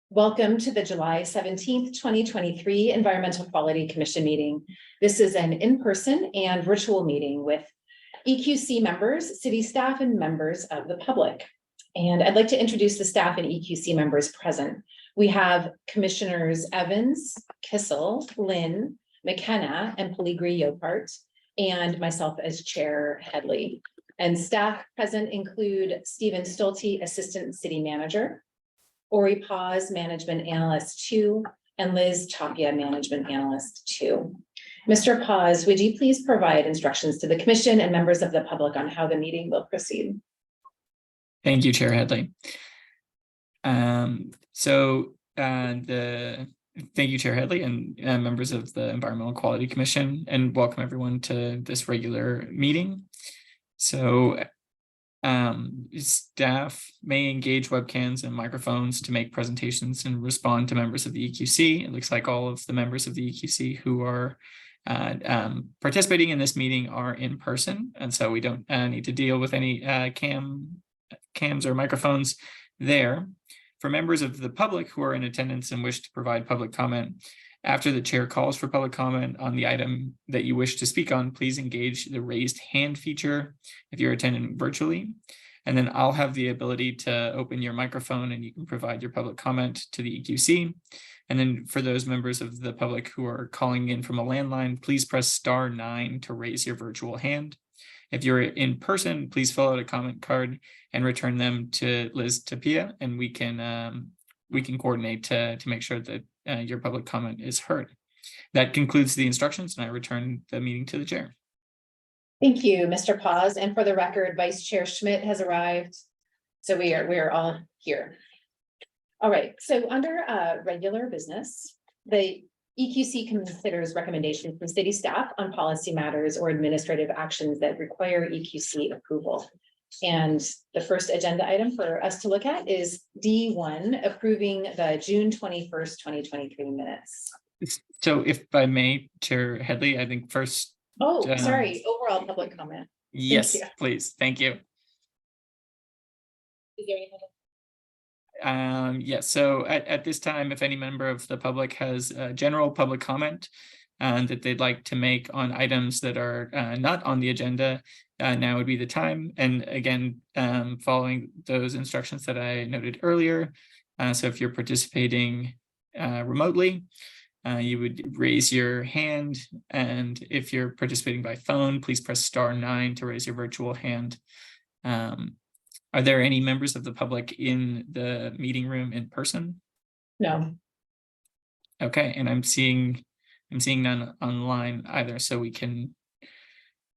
Welcome to the July 17th, 2023 Environmental Quality Commission meeting. This is an in-person and virtual meeting with EQC members, city staff, and members of the public. And I'd like to introduce the staff and EQC members present. We have Commissioners Evans, Kissel, Lynn, McKenna, and Pellegri-Yopart, and myself as Chair Headley. And staff present include Stephen Stolte, Assistant City Manager, Ori Paz, Management Analyst 2, and Liz Tapia, Management Analyst 2. Mr. Paz, would you please provide instructions to the Commission and members of the public on how the meeting will proceed? Thank you, Chair Headley. Thank you, Chair Headley, and members of the Environmental Quality Commission, and welcome everyone to this regular meeting. So staff may engage webcams and microphones to make presentations and respond to members of the EQC. It looks like all of the members of the EQC who are participating in this meeting are in person, and so we don't need to deal with any cams or microphones there. For members of the public who are in attendance and wish to provide public comment, after the chair calls for public comment on the item that you wish to speak on, please engage the raised hand feature if you're attending virtually. And then I'll have the ability to open your microphone and you can provide your public comment to the EQC. And then for those members of the public who are calling in from a landline, please press *9 to raise your virtual hand. If you're in person, please fill out a comment card and return them to Liz Tapia, and we can coordinate to make sure that your public comment is heard. That concludes the instructions, and I return the meeting to the chair. Thank you, Mr. Paz. And for the record, Vice Chair Schmidt has arrived. So we are all here. All right, so under regular business, the EQC considers recommendations from city staff on policy matters or administrative actions that require EQC approval. And the first agenda item for us to look at is D1, approving the June 21st, 2023 minutes. So if I may, Chair Headley, I think first. Oh, sorry, overall public comment. Yes, please. Thank you. Is there anything? Yes, so at this time, if any member of the public has general public comment that they'd like to make on items that are not on the agenda, now would be the time. And again, following those instructions that I noted earlier, so if you're participating remotely, you would raise your hand, and if you're participating by phone, please press *9 to raise your virtual hand. Are there any members of the public in the meeting room in person? No. Okay, and I'm seeing none online either, so we can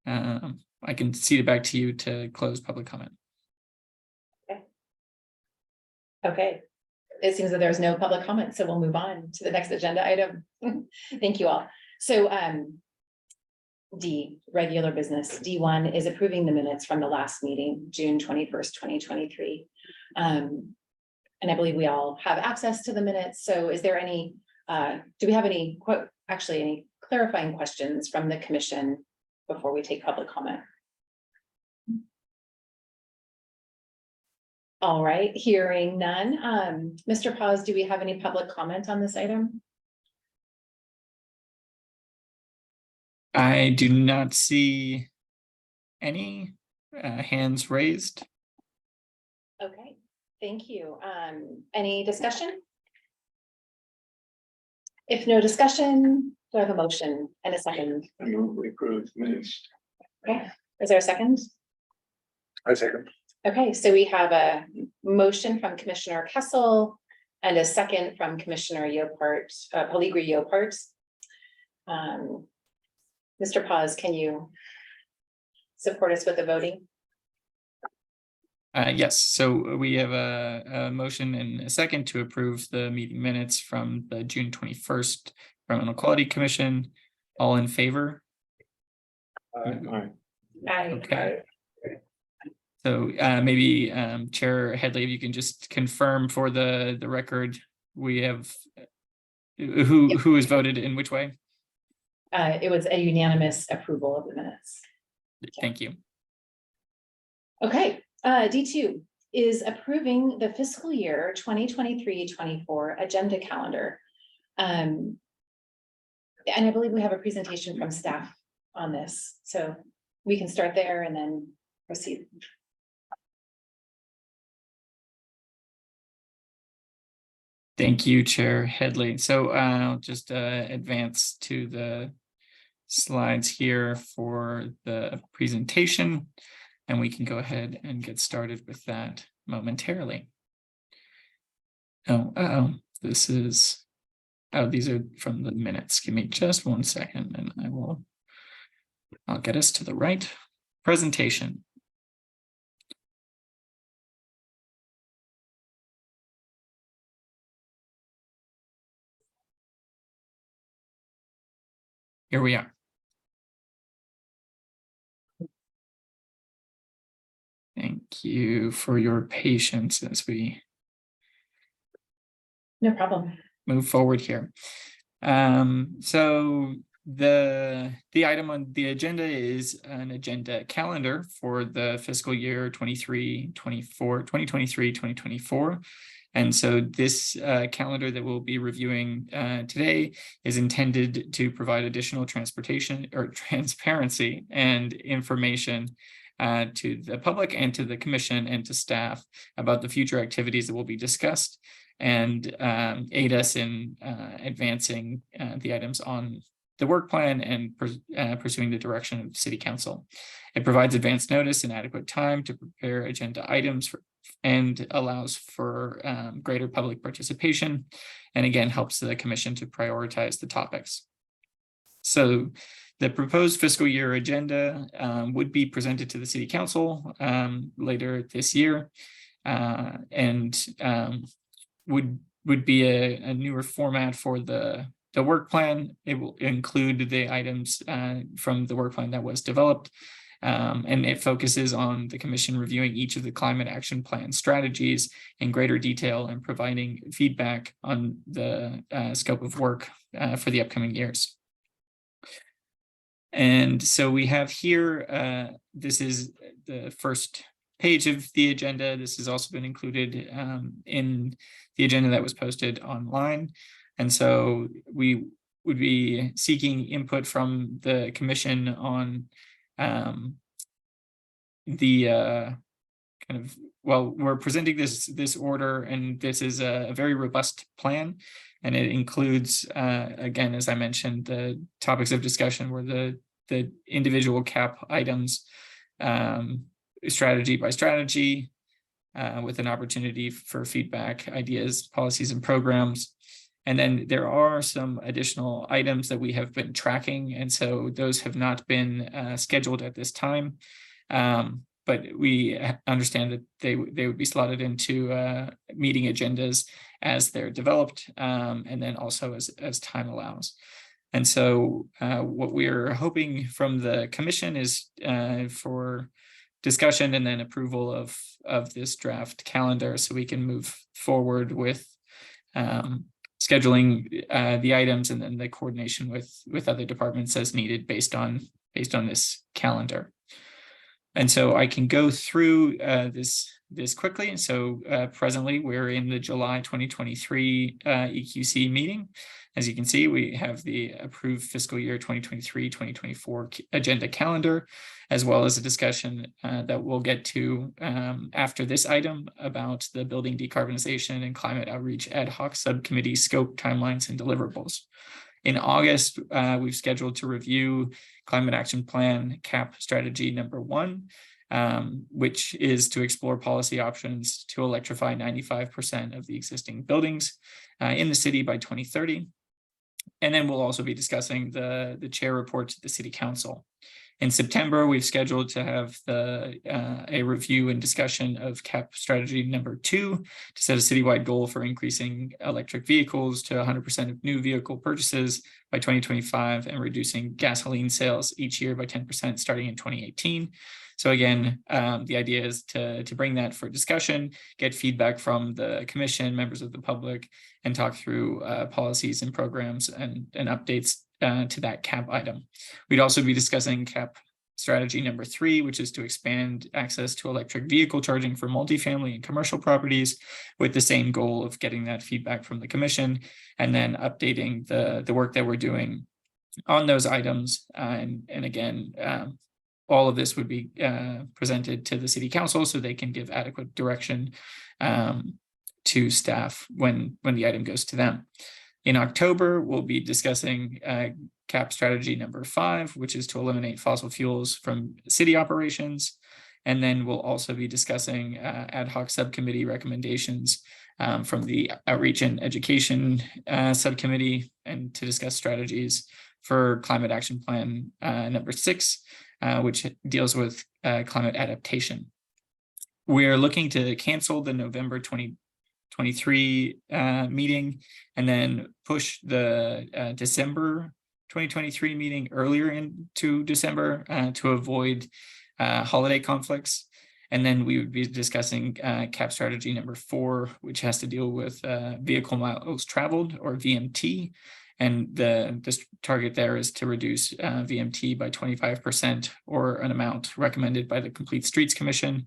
I can cede it back to you to close public comment. Okay. It seems that there's no public comment, so we'll move on to the next agenda item. Thank you all. So D, regular business. D1 is approving the minutes from the last meeting, June 21st, 2023. And I believe we all have access to the minutes. So is there any, do we have any clarifying questions from the commission before we take public comment? All right, hearing none. Mr. Paz, do we have any public comment on this item? I do not see any hands raised. Okay, thank you. Any discussion? If no discussion, do I have a motion and a second? I move we approve minutes. Okay, is there a second? I second. Okay, so we have a motion from Commissioner Kessel and a second from Commissioner Yopart, Pellegri-Yopart. Mr. Paz, can you support us with the voting? Yes, so we have a motion and a second to approve the meeting minutes from the June 21st Environmental Quality Commission. All in favor? Aye. Aye. Okay. So maybe Chair Headley, if you can just confirm for the record, we have who has voted in which way? It was a unanimous approval of the minutes. Thank you. Okay, D2, is approving the fiscal year 2023-24 agenda calendar. And I believe we have a presentation from staff on this, so we can start there and then proceed. Thank you, Chair Headley. So I'll just advance to the slides here for the presentation, and we can go ahead and get started with that momentarily. This is, these are from the minutes. Give me just 1 second and I'll get us to the right presentation. Here we are. Thank you for your patience as we No problem. move forward here. So the item on the agenda is an agenda calendar for the fiscal year 2023-2024. And so this calendar that we'll be reviewing today is intended to provide additional transparency and information to the public and to the commission and to staff about the future activities that will be discussed, and aid us in advancing the items on the work plan and pursuing the direction of City Council. It provides advance notice and adequate time to prepare agenda items and allows for greater public participation, and again helps the commission to prioritize the topics. So the proposed fiscal year agenda would be presented to the City Council later this year, and would be a newer format for the work plan. It will include the items from the work plan that was developed, and it focuses on the commission reviewing each of the climate action plan strategies in greater detail and providing feedback on the scope of work for the upcoming years. And so we have here, this is the first page of the agenda. This has also been included in the agenda that was posted online. And so we would be seeking input from the commission on we're presenting this order, and this is a very robust plan, and it includes again, as I mentioned, the topics of discussion were the individual CAP items, strategy by strategy, with an opportunity for feedback, ideas, policies, and programs. And then there are some additional items that we have been tracking, and so those have not been scheduled at this time. But we understand that they would be slotted into meeting agendas as they're developed, and then also as time allows. And so what we're hoping from the commission is for discussion and then approval of this draft calendar, so we can move forward with scheduling the items and then the coordination with other departments as needed based on this calendar. And so I can go through this quickly. So presently we're in the July 2023 EQC meeting. As you can see, we have the approved fiscal year 2023-2024 agenda calendar, as well as a discussion that we'll get to after this item about the building decarbonization and climate outreach ad hoc subcommittee scope, timelines, and deliverables. In August, we've scheduled to review Climate Action Plan CAP Strategy number 1, which is to explore policy options to electrify 95% of the existing buildings in the city by 2030. And then we'll also be discussing the chair report to the City Council. In September, we've scheduled to have a review and discussion of CAP strategy number 2 to set a citywide goal for increasing electric vehicles to 100% of new vehicle purchases by 2025 and reducing gasoline sales each year by 10% starting in 2018. So again, the idea is to bring that for discussion, get feedback from the commission, members of the public, and talk through policies and programs and updates to that CAP item. We'd also be discussing CAP strategy number 3, which is to expand access to electric vehicle charging for multifamily and commercial properties, with the same goal of getting that feedback from the commission, and then updating the work that we're doing on those items. And again, all of this would be presented to the city council so they can give adequate direction to staff when the item goes to them. In October, we'll be discussing CAP strategy number 5, which is to eliminate fossil fuels from city operations. And then we'll also be discussing ad hoc subcommittee recommendations from the Outreach and Education subcommittee, and to discuss strategies for Climate Action Plan number 6, which deals with climate adaptation. We're looking to cancel the November 2023 meeting, and then push the December 2023 meeting earlier into December to avoid holiday conflicts. And then we would be discussing CAP strategy number 4, which has to deal with vehicle miles traveled, or VMT. And the target there is to reduce VMT by 25%, or an amount recommended by the Complete Streets Commission.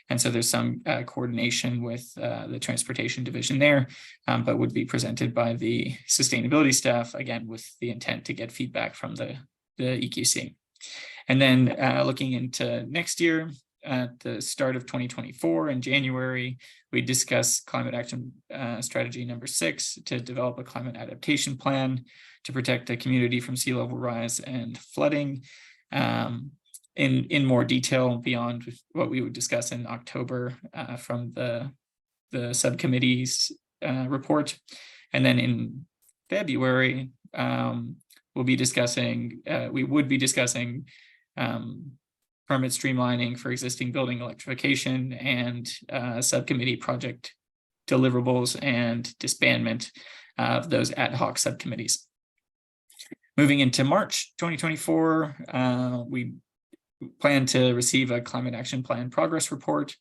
And so there's some coordination with the transportation division there, but would be presented by the sustainability staff, again, with the intent to get feedback from the EQC. And then looking into next year, at the start of 2024 in January, we discussed climate action strategy number 6, to develop a climate adaptation plan to protect the community from sea level rise and flooding. In more detail beyond what we would discuss in October from the subcommittee's report. And then in February, we would be discussing permit streamlining for existing building electrification, and subcommittee project deliverables and disbandment of those ad hoc subcommittees. Moving into March 2024, we plan to receive a climate action plan progress report.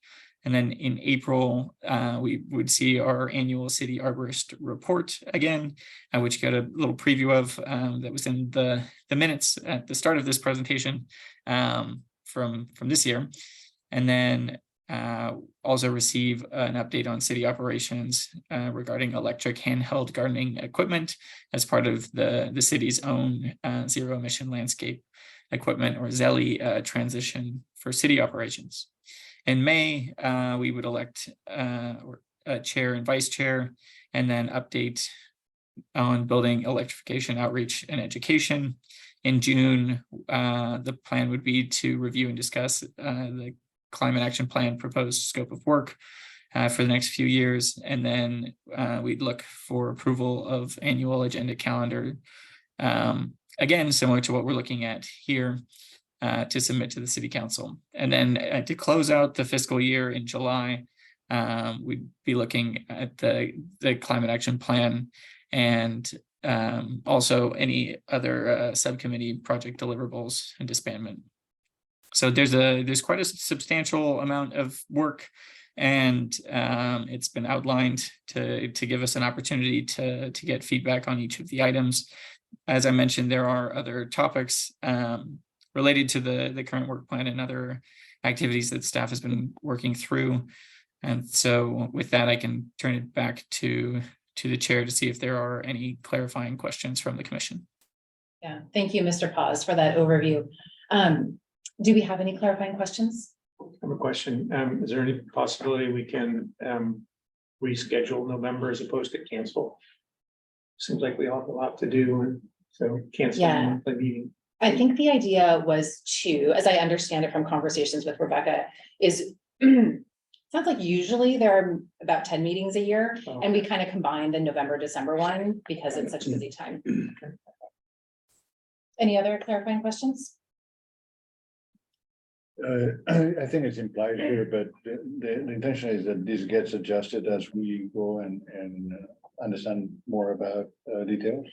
And then in April, we would see our annual city arborist report again, which got a little preview of that was in the minutes at the start of this presentation from this year. And then also receive an update on city operations regarding electric handheld gardening equipment as part of the city's own zero emission landscape equipment, or ZELI transition for city operations. In May, we would elect a chair and vice chair, and then update on building electrification, outreach, and education. In June, the plan would be to review and discuss the climate action plan proposed scope of work for the next few years. And then we'd look for approval of annual agenda calendar. Again, similar to what we're looking at here, to submit to the city council. And then to close out the fiscal year in July, we'd be looking at the climate action plan, and also any other subcommittee project deliverables and disbandment. So there's quite a substantial amount of work, and it's been outlined to give us an opportunity to get feedback on each of the items. As I mentioned, there are other topics related to the current work plan and other activities that staff has been working through. And so with that, I can turn it back to the chair to see if there are any clarifying questions from the commission. Yeah, thank you, Mr. Paz, for that overview. Do we have any clarifying questions? I have a question. Is there any possibility we can reschedule November as opposed to cancel? Seems like we all have a lot to do, and so cancel the monthly meeting. I think the idea was to, as I understand it from conversations with Rebecca, is sounds like usually there are about 10 meetings a year, and we kind of combine the November, December one because it's such a busy time. Any other clarifying questions? I think it's implied here, but the intention is that this gets adjusted as we go and understand more about details.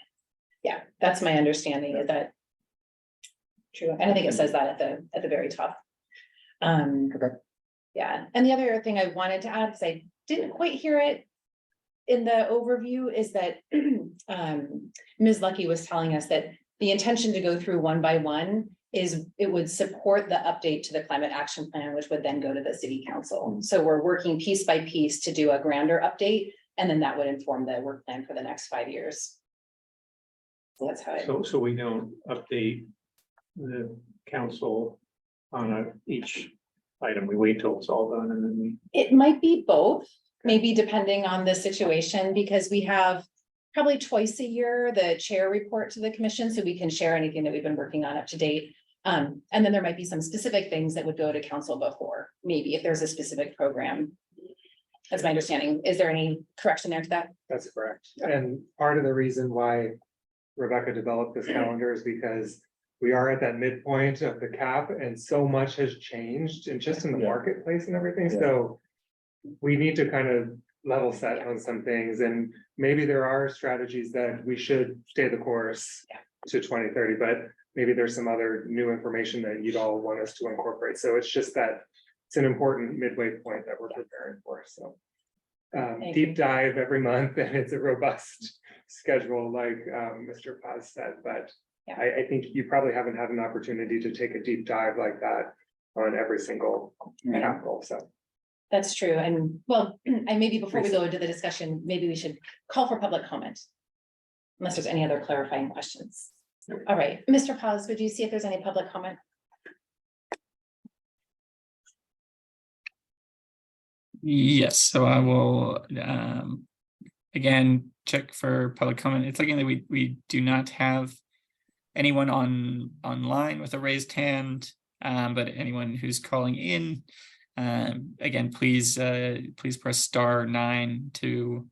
Yeah, that's my understanding. Is that true? And I think it says that at the very top. Okay. Yeah, and the other thing I wanted to add, because I didn't quite hear it in the overview, is that Ms. Lucky was telling us that the intention to go through one by one it would support the update to the climate action plan, which would then go to the city council. So we're working piece by piece to do a grander update, and then that would inform the work plan for the next 5 years. So that's how So we don't update the council on each item. We wait till it's all done and then we. it might be both, maybe depending on the situation, because we have probably twice a year, the chair report to the commission, so we can share anything that we've been working on up to date. And then there might be some specific things that would go to council before, maybe if there's a specific program. That's my understanding. Is there any correction there to that? That's correct. And part of the reason why Rebecca developed this calendar is because we are at that midpoint of the cap and so much has changed and just in the marketplace and everything. Yeah. So we need to kind of level set on some things, and maybe there are strategies that we should stay the course to 2030, but maybe there's some other new information that you'd all want us to incorporate. So it's just that it's an important midway point that we're preparing for. So Thank deep you. dive every month, and it's a robust schedule, like Mr. Paz said, but Yeah. I think you probably haven't had an opportunity to take a deep dive like that on every single capital, so. That's true. And well, and maybe before we go into the discussion, maybe we should call for public comment. Unless there's any other clarifying questions. All right, Mr. Paz, would you see if there's any public comment? Yes, so I will again check for public comment. It's looking that we do not have anyone online with a raised hand, but anyone who's calling in, again, please press *9 to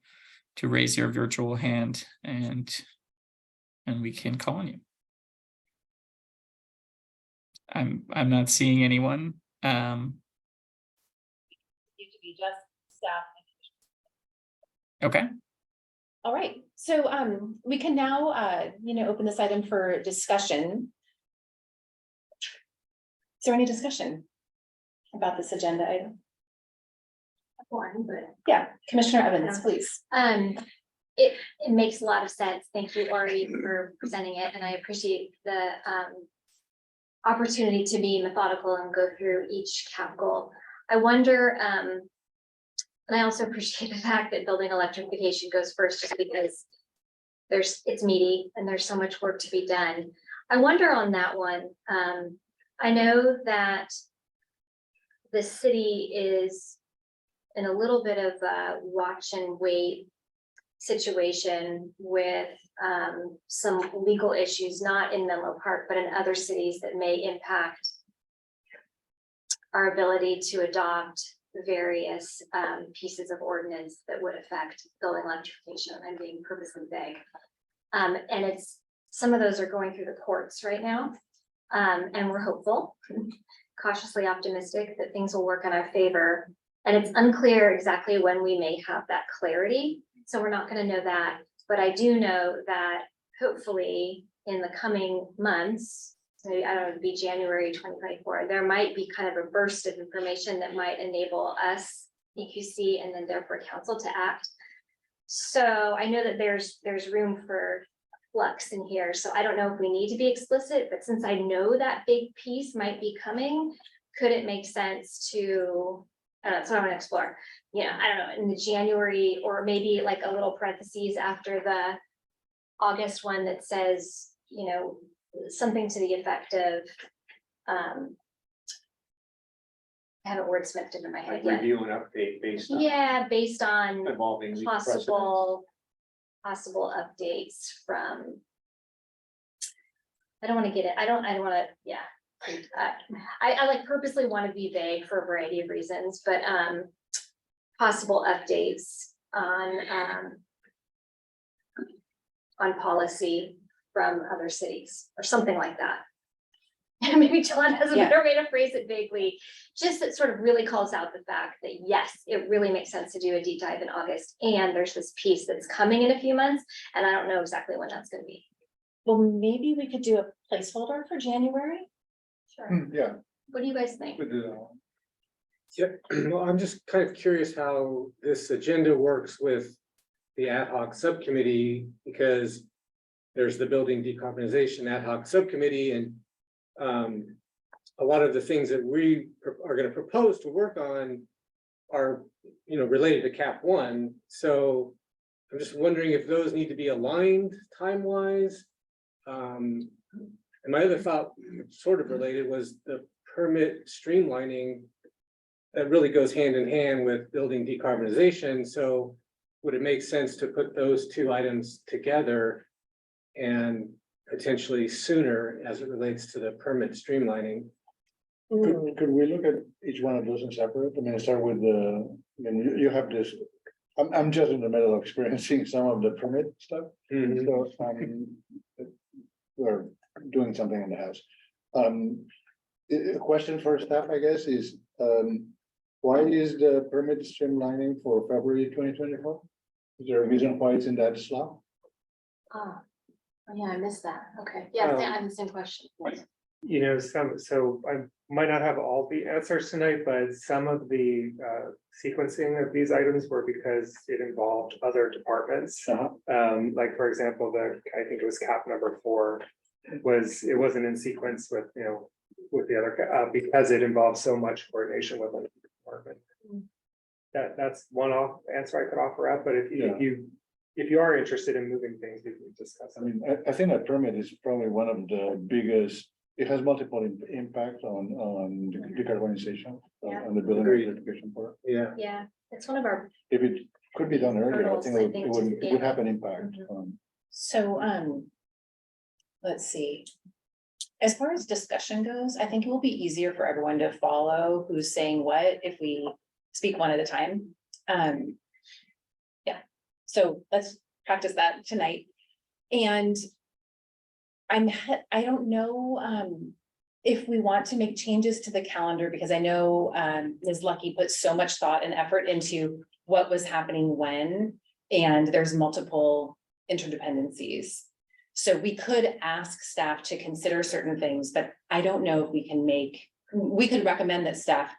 raise your virtual hand, and we can call on you. I'm not seeing anyone. To be just staff. Okay. All right, so we can now open this item for discussion. Is there any discussion about this agenda item? One, but Yeah, Commissioner Evans, please. it makes a lot of sense. Thank you, Ori, for presenting it, and I appreciate the opportunity to be methodical and go through each cap goal. I wonder, and I also appreciate the fact that building electrification goes first, just because it's meaty and there's so much work to be done. I wonder on that one, I know that the city is in a little bit of a watch and wait situation with some legal issues, not in Menlo Park, but in other cities that may impact our ability to adopt various pieces of ordinance that would affect building electrification. I'm being purposely vague. And some of those are going through the courts right now. And we're hopeful, cautiously optimistic that things will work in our favor. And it's unclear exactly when we may have that clarity. So we're not going to know that. But I do know that hopefully in the coming months, maybe I don't know, it'd be January 2024, there might be kind of a burst of information that might enable us, EQC, and then therefore council to act. So I know that there's room for flux in here. So I don't know if we need to be explicit, but since I know that big piece might be coming, could it make sense to, I don't know, that's what I want to explore. Yeah, I don't know, in the January, or maybe like a little parentheses after the August one that says, something to the effect of, I haven't wordsmithed it in my head Like yet. review and update based on. Yeah, based on Evolving legal precedents. possible updates from. I don't want to get it, I don't want to, yeah. I like purposely want to be vague for a variety of reasons, but possible updates on policy from other cities or something like that. And maybe John has a better way to phrase it vaguely, just that sort of really calls out the fact that yes, it really makes sense to do a deep dive in August, and there's this piece that's coming in a few months, and I don't know exactly when that's going to be. Well, maybe we could do a placeholder for January. Sure. Yeah. What do you guys think? we do that one. Yep, well, I'm just kind of curious how this agenda works with the ad hoc subcommittee, because there's the building decarbonization ad hoc subcommittee, and a lot of the things that we are gonna propose to work on are, related to cap one, so I'm just wondering if those need to be aligned time-wise. And my other thought, sort of related, was the permit streamlining that really goes hand in hand with building decarbonization, so would it make sense to put those two items together and potentially sooner as it relates to the permit streamlining? Could we look at each one of those in separate? I mean, start with you have this, I'm just in the middle of experiencing some of the permit stuff. So, we're doing something in the house. A question for staff, I guess, is, why is the permit streamlining for February 2024? Is there a reason why it's in that slot? Oh, yeah, I missed that. Okay, yeah, I have the same question. So I might not have all the answers tonight, but some of the sequencing of these items were because it involved other departments. Like, for example, I think it was cap number 4 it wasn't in sequence with, with the other, because it involves so much coordination with the department. That's one answer I could offer up, but if you are interested in moving things, we can discuss. I mean, I think that permit is probably one of the biggest, it has multiple impact on decarbonization, on the building certification part. Yeah. Yeah, it's one of our, If it could be done earlier, I think it Hurdles, would have an impact. So, let's see. As far as discussion goes, I think it will be easier for everyone to follow who's saying what if we speak one at a time. Yeah, so let's practice that tonight. And I don't know, if we want to make changes to the calendar, because I know, Ms. Lucky put so much thought and effort into what was happening when, and there's multiple interdependencies. So we could ask staff to consider certain things, but I don't know if we could recommend that staff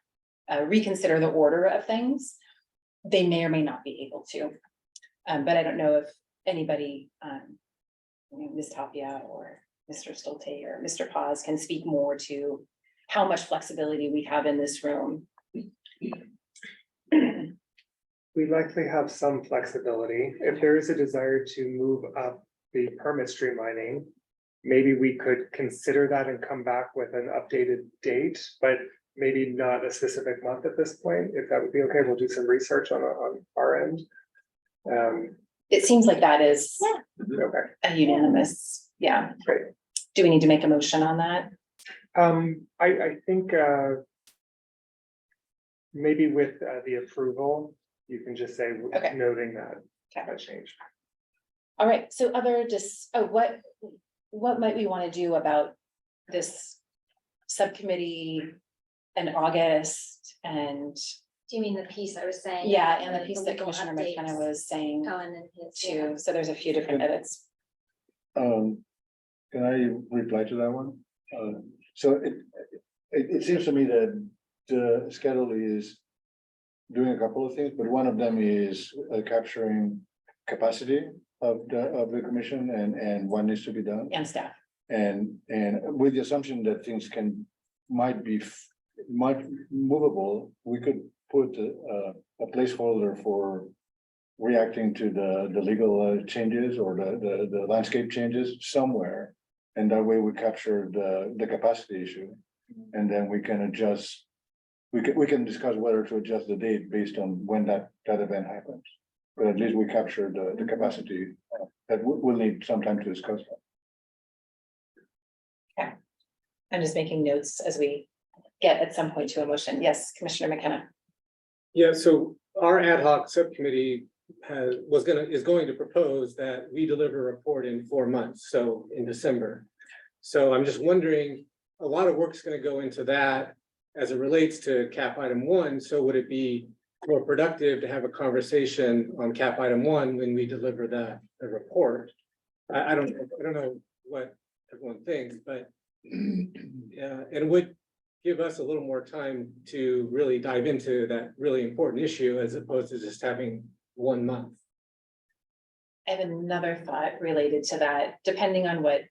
reconsider the order of things. They may or may not be able to, but I don't know if anybody, Ms. Tapia or Mr. Stolte or Mr. Paz can speak more to how much flexibility we have in this room. We likely have some flexibility. If there is a desire to move up the permit streamlining, maybe we could consider that and come back with an updated date, but maybe not a specific month at this point. If that would be okay, we'll do some research on our end. It seems like that is Okay, a unanimous, yeah. great. Do we need to make a motion on that? I think maybe with the approval, you can just say Okay. noting that Okay. change. All right, so what might we want to do about this subcommittee in August and, do you mean the piece I was saying? yeah, and the piece that legal Commissioner updates. McKenna was saying Oh, and then his, yeah. too, so there's a few different edits. Can I reply to that one? So it seems to me that the schedule is doing a couple of things, but one of them is capturing capacity of the commission and what needs to be done. And staff. And with the assumption that things might be movable, we could put a placeholder for reacting to the legal changes or the landscape changes somewhere. And that way we capture the capacity issue. And then we can adjust, we can discuss whether to adjust the date based on when that event happens. But at least we capture the capacity that we'll need some time to discuss that. I'm just making notes as we get at some point to a motion. Yes, Commissioner McKenna. Yeah, so our ad hoc subcommittee is going to propose that we deliver a report in 4 months, so in December. So I'm just wondering, a lot of work's gonna go into that as it relates to cap item 1, so would it be more productive to have a conversation on cap item 1 when we deliver the report? I don't know what everyone thinks, but yeah, and it would give us a little more time to really dive into that really important issue as opposed to just having 1 month. I have another thought related to that, depending on what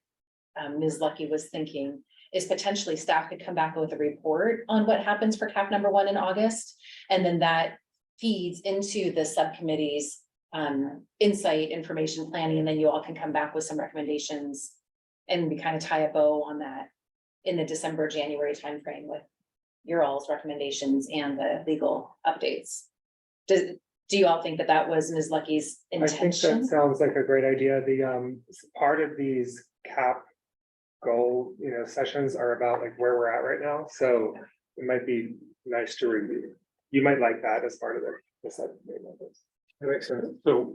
Ms. Lucky was thinking. is potentially staff could come back with a report on what happens for cap number one in August. And then that feeds into the subcommittee's insight, information planning, and then you all can come back with some recommendations. And we kind of tie a bow on that in the December, January timeframe with your all's recommendations and the legal updates. Do you all think that that was Ms. Lucky's I think that intention? sounds like a great idea. The part of these cap goal, sessions are about like where we're at right now. So it might be nice to review. You might like that as part of the subcommittee members. That makes sense. So,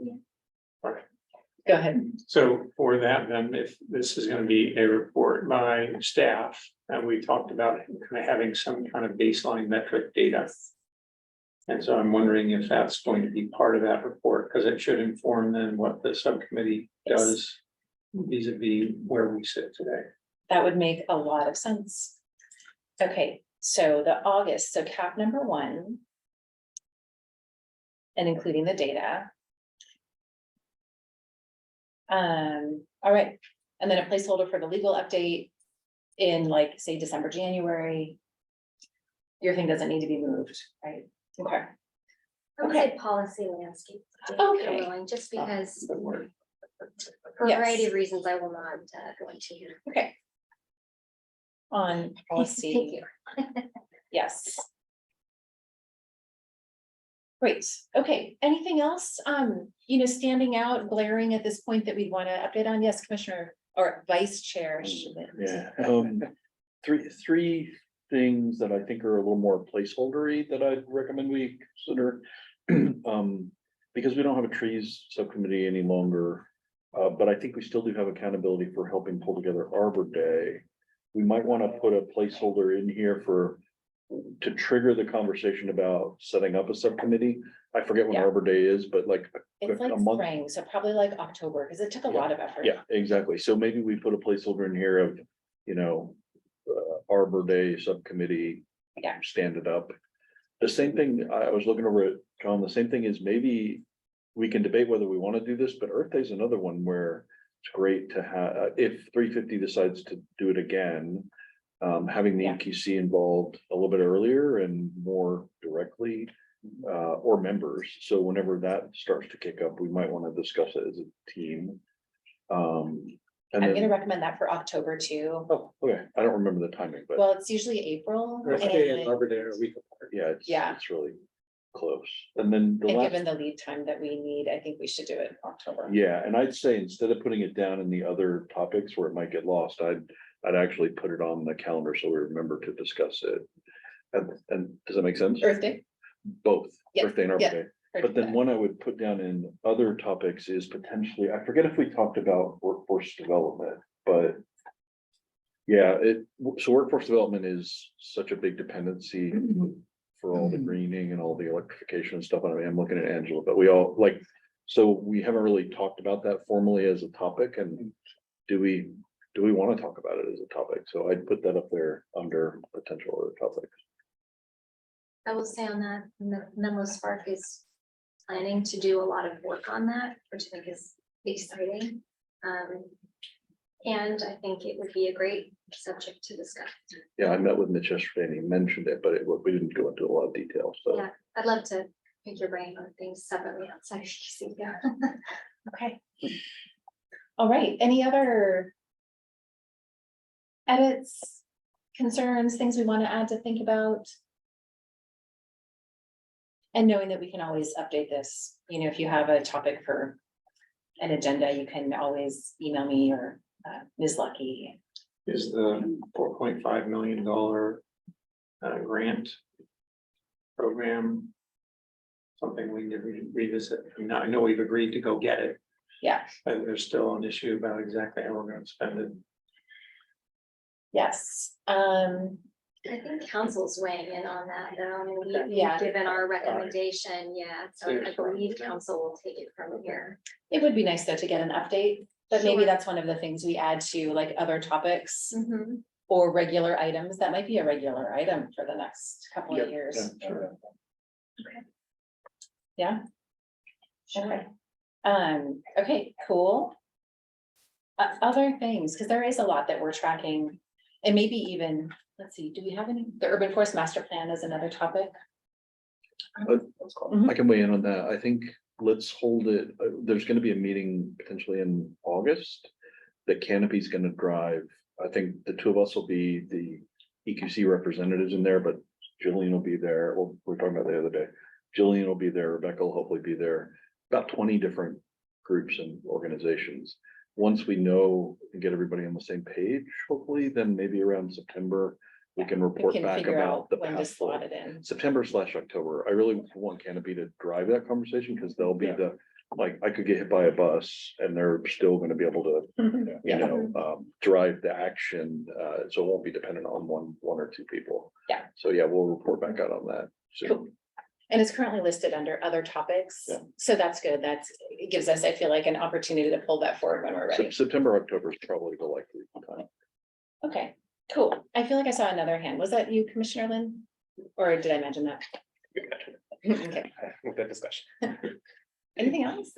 Go ahead. so for that, then, if this is gonna be a report by staff, and we talked about kind of having some kind of baseline metric data. And so I'm wondering if that's going to be part of that report, because it should inform then what the subcommittee does vis-a-vis where we sit today. That would make a lot of sense. Okay, so the August, so cap number one. And including the data. All right, and then a placeholder for the legal update in like, say, December, January. Your thing doesn't need to be moved, right? Okay, I would say policy landscape. if you're Okay. willing, Just because Good word. for a Yes. variety of reasons, I will not go into here. okay. On Thank policy, you. yes. Great, okay, anything else, standing out, glaring at this point that we want to update on? Yes, Commissioner or Vice Chair. Schmidt. Yeah, three things that I think are a little more placeholdery that I'd recommend we consider. Because we don't have a trees subcommittee any longer, but I think we still do have accountability for helping pull together Arbor Day. We might want to put a placeholder in here to trigger the conversation about setting up a subcommittee. I forget when Yeah. Arbor Day is, but like It's like a month. spring, so probably like October, because it took a lot of effort. Yeah, exactly. So maybe we put a placeholder in here of, Arbor Day subcommittee. Yeah. Stand it up. The same thing, I was looking over at John, the same thing is maybe we can debate whether we want to do this, but Earth Day is another one where it's great to have, if 350 decides to do it again. Having the Yeah. EQC involved a little bit earlier and more directly, or members. So whenever that starts to kick up, we might want to discuss it as a team. And I'm then, gonna recommend that for October too. oh, okay, I don't remember the timing, but Well, it's usually April. Earth and Day and Arbor Day are a week apart. yeah, Yeah. it's really close. And then the And last, given the lead time that we need, I think we should do it in October. yeah, and I'd say instead of putting it down in the other topics where it might get lost, I'd actually put it on the calendar so we remember to discuss it. And does that make sense? Earth Day. Both, Yeah, Earth Day and Arbor yeah. Day. But then one I would put down in other topics is potentially, I forget if we talked about workforce development, but. Yeah, so workforce development is such a big dependency for all the greening and all the electrification and stuff. I mean, I'm looking at Angela, but we all so we haven't really talked about that formally as a topic, and do we want to talk about it as a topic? So I'd put that up there under potential other topics. I will say on that, Menlo Spark is planning to do a lot of work on that, which I think is exciting. And I think it would be a great subject to discuss. Yeah, I met with Mitch yesterday and he mentioned it, but we didn't go into a lot of detail, so. Yeah, I'd love to pick your brain on things separately outside of EQC. Yeah. Okay. All right, any other edits, concerns, things we want to add to think about? And knowing that we can always update this, if you have a topic for an agenda, you can always email me or Ms. Lucky. Is the $4.5 million grant program something we need to revisit? I know we've agreed to go get it, Yeah, but there's still an issue about exactly how we're going to spend it. yes. I think council's weighing in on that, though. I mean, we've Yeah. given our recommendation, so I believe council will take it from here. It would be nice though to get an update, but maybe Sure. that's one of the things we add to like other topics Mhm. or regular items. That might be a regular item for the next couple of Yeah, years. yeah, sure. Yeah. Okay. Okay, cool. Other things, because there is a lot that we're tracking And maybe even, let's see, do we have any, the urban forest master plan is another topic? I can weigh in on that. I think let's hold it, there's gonna be a meeting potentially in August. That Canopy's gonna drive. I think the two of us will be the EQC representatives in there, but Jillian will be there. Well, we were talking about the other day. Jillian will be there, Rebecca will hopefully be there. About 20 different groups and organizations. Once we know and get everybody on the same page, hopefully, then maybe around September, we can We report can back figure about out the when to path slot forward. it in. September/October. I really want Canopy to drive that conversation because they'll be Yeah. the, like, I could get hit by a bus and they're still gonna be able to, you Yeah. know, drive the action. So it won't be dependent on one or two people. Yeah. So yeah, we'll report back out on that. soon. Cool. And it's currently listed under other topics. Yeah. So that's good. It gives us, I feel like, an opportunity to pull that forward when we're ready. September, October is probably the likely time. Okay, cool. I feel like I saw another hand. Was that you, Commissioner Lynn? Or did I mention that? Okay, With that discussion. anything else?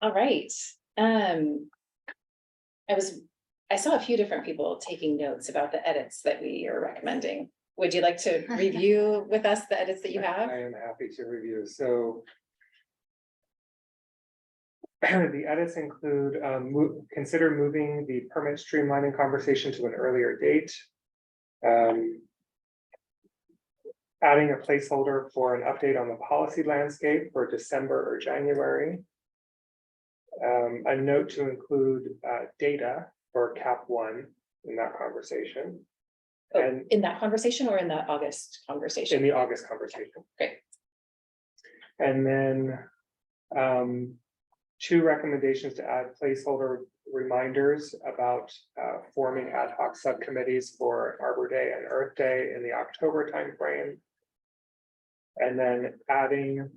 All right, I saw a few different people taking notes about the edits that we are recommending. Would you like to review with us the edits that you have? I am happy to review, so. The edits include, consider moving the permit streamlining conversation to an earlier date. Adding a placeholder for an update on the policy landscape for December or January. A note to include, data for CAP 1 in that conversation. Oh, And in that conversation or in the August in conversation? the August conversation. Great. And then, 2 recommendations to add placeholder reminders about forming ad hoc subcommittees for Arbor Day and Earth Day in the October timeframe. And then adding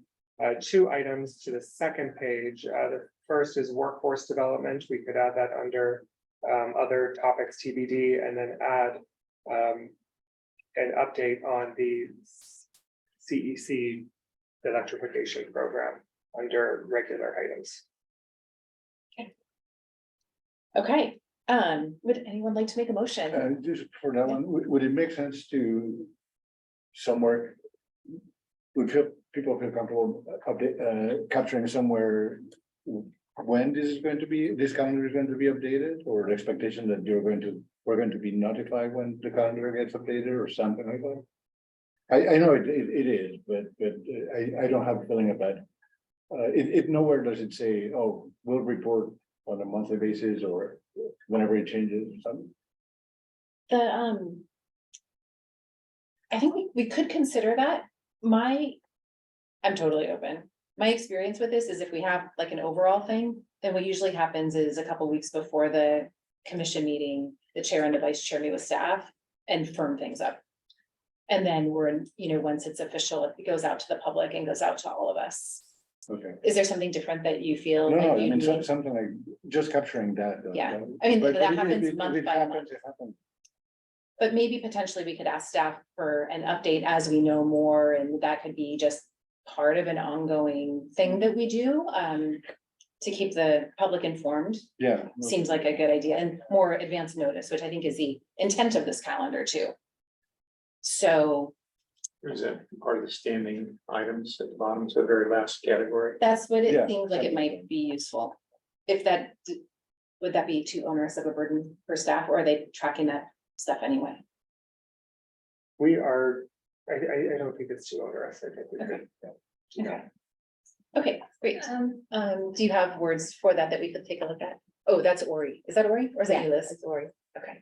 2 items to the second page. The first is workforce development. We could add that under other topics TBD, and then add an update on the CEC electrification program under regular items. Okay, would anyone like to make a motion? Just for that one, would it make sense to somewhere? Would people feel comfortable update, capturing somewhere when this calendar is going to be updated, or the expectation that we're going to be notified when the calendar gets updated or something like that? I know it is, but I don't have a feeling of that. It nowhere does it say, oh, we'll report on a monthly basis or whenever it changes or something. I think we could consider that. I'm totally open. My experience with this is if we have like an overall thing, then what usually happens is a couple weeks before the commission meeting, the chair and the vice chair meet with staff and firm things up. And then once it's official, it goes out to the public and goes out to all of us. Okay. Is there something different that you feel? No, like I you mean, need? something like just capturing that. Yeah. I mean, But that if happens if month it by happens, month. it happens. But maybe potentially we could ask staff for an update as we know more, and that could be just part of an ongoing thing that we do, to keep the public informed. Yeah. Seems like a good idea, and more advanced notice, which I think is the intent of this calendar too. So Is that part of the standing items at the bottom, so the very last category? that's what Yeah, it seems like it might be useful. If that, would that be too onerous of a burden for staff, or are they tracking that stuff anyway? We are, I don't think it's too onerous. I think we could. Okay. Okay, great. Do you have words for that we could take a look at? Oh, that's Ori. Is that Ori or is that you, Liz? It's Ori. Okay.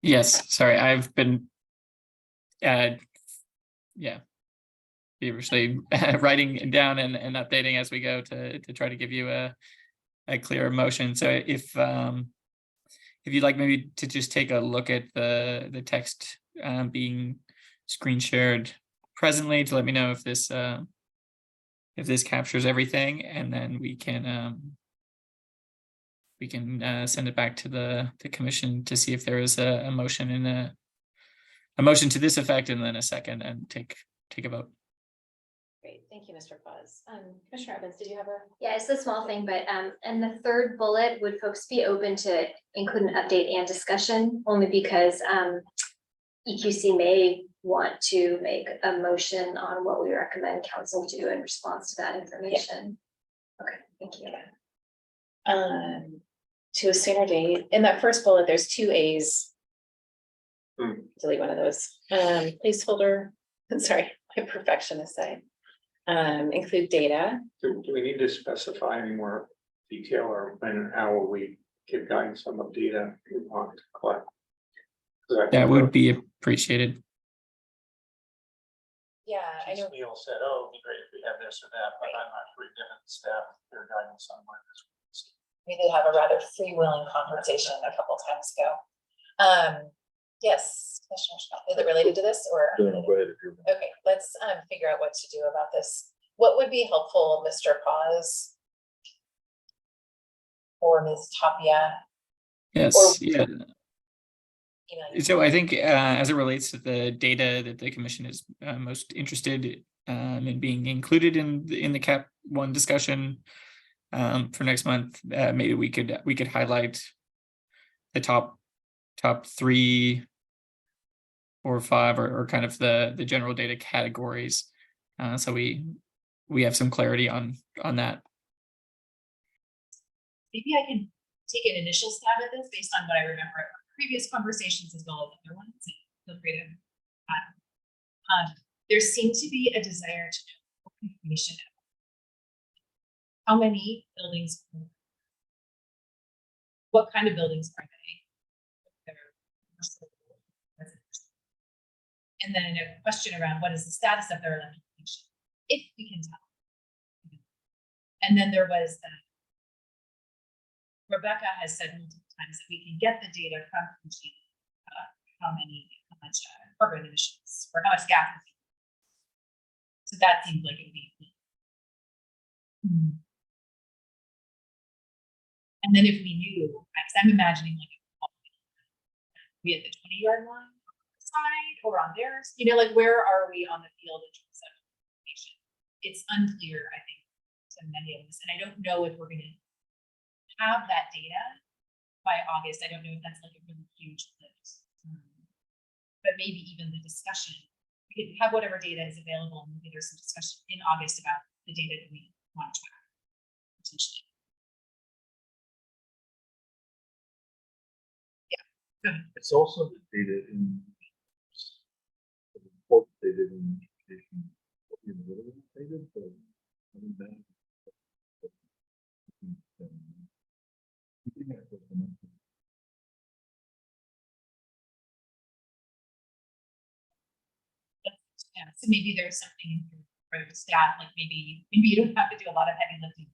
Yes, sorry, I've been feverishly writing down and updating as we go to try to give you a clearer motion. So if you'd like maybe to just take a look at the text being screen shared presently, to let me know if this captures everything, and then we can send it back to the commission to see if there is a motion and a motion to this effect, and then a second, and take a vote. Great, thank you, Mr. Paz. Commissioner Evans, did you have a? Yeah, it's a small thing, but, and the third bullet, would folks be open to include an update and discussion? Only because, EQC may want to make a motion on what we recommend council do in response to that information. Okay, thank you. To a sooner date, in that first bullet, there's 2 A's. Delete one of those, placeholder, sorry, my perfectionist side. Include data, Do we need to specify any more detail or when, how will we give guidance on what data we want to collect? 'Cause I think That would be appreciated. yeah, I know, Neil said, oh, it'd be great if we have this or that, but I'm not sure we've given staff their guidance on where this. we did have a rather freewheeling conversation a couple times ago. Yes, Commissioner Schmidt, is it related to this or? Go ahead if you're. Okay, let's figure out what to do about this. What would be helpful, Mr. Paz? Or Ms. Tapia? Yes, yeah. Email So I think as it relates to the data that the commission is most interested in being included in the CAP 1 discussion for next month, maybe we could highlight the top 3 or 5 or kind of the general data categories, so we have some clarity on that. Maybe I can take an initial stab at this based on what I remember from previous conversations as well as other ones. And feel free to there seemed to be a desire to know information. How many buildings? What kind of buildings are they? And then a question around what is the status of their electrification, if we can tell. And then there was that. Rebecca has said multiple times that we can get the data from how much carbon emissions or how much gas. So that seems like it would be. And then if we knew, because I'm imagining like we at the 20-yard line side or on theirs, like where are we on the field in terms of information? It's unclear, I think, to many of us, and I don't know if we're going to have that data by August. I don't know if that's like a really huge lift, but maybe even the discussion, we could have whatever data is available, and maybe there's some discussion in August about the data that we want to track potentially. It's also the data in. Important data in education. Data, but I mean, that. Yeah, so maybe there's something in here for the staff, like maybe you don't have to do a lot of heavy lifting.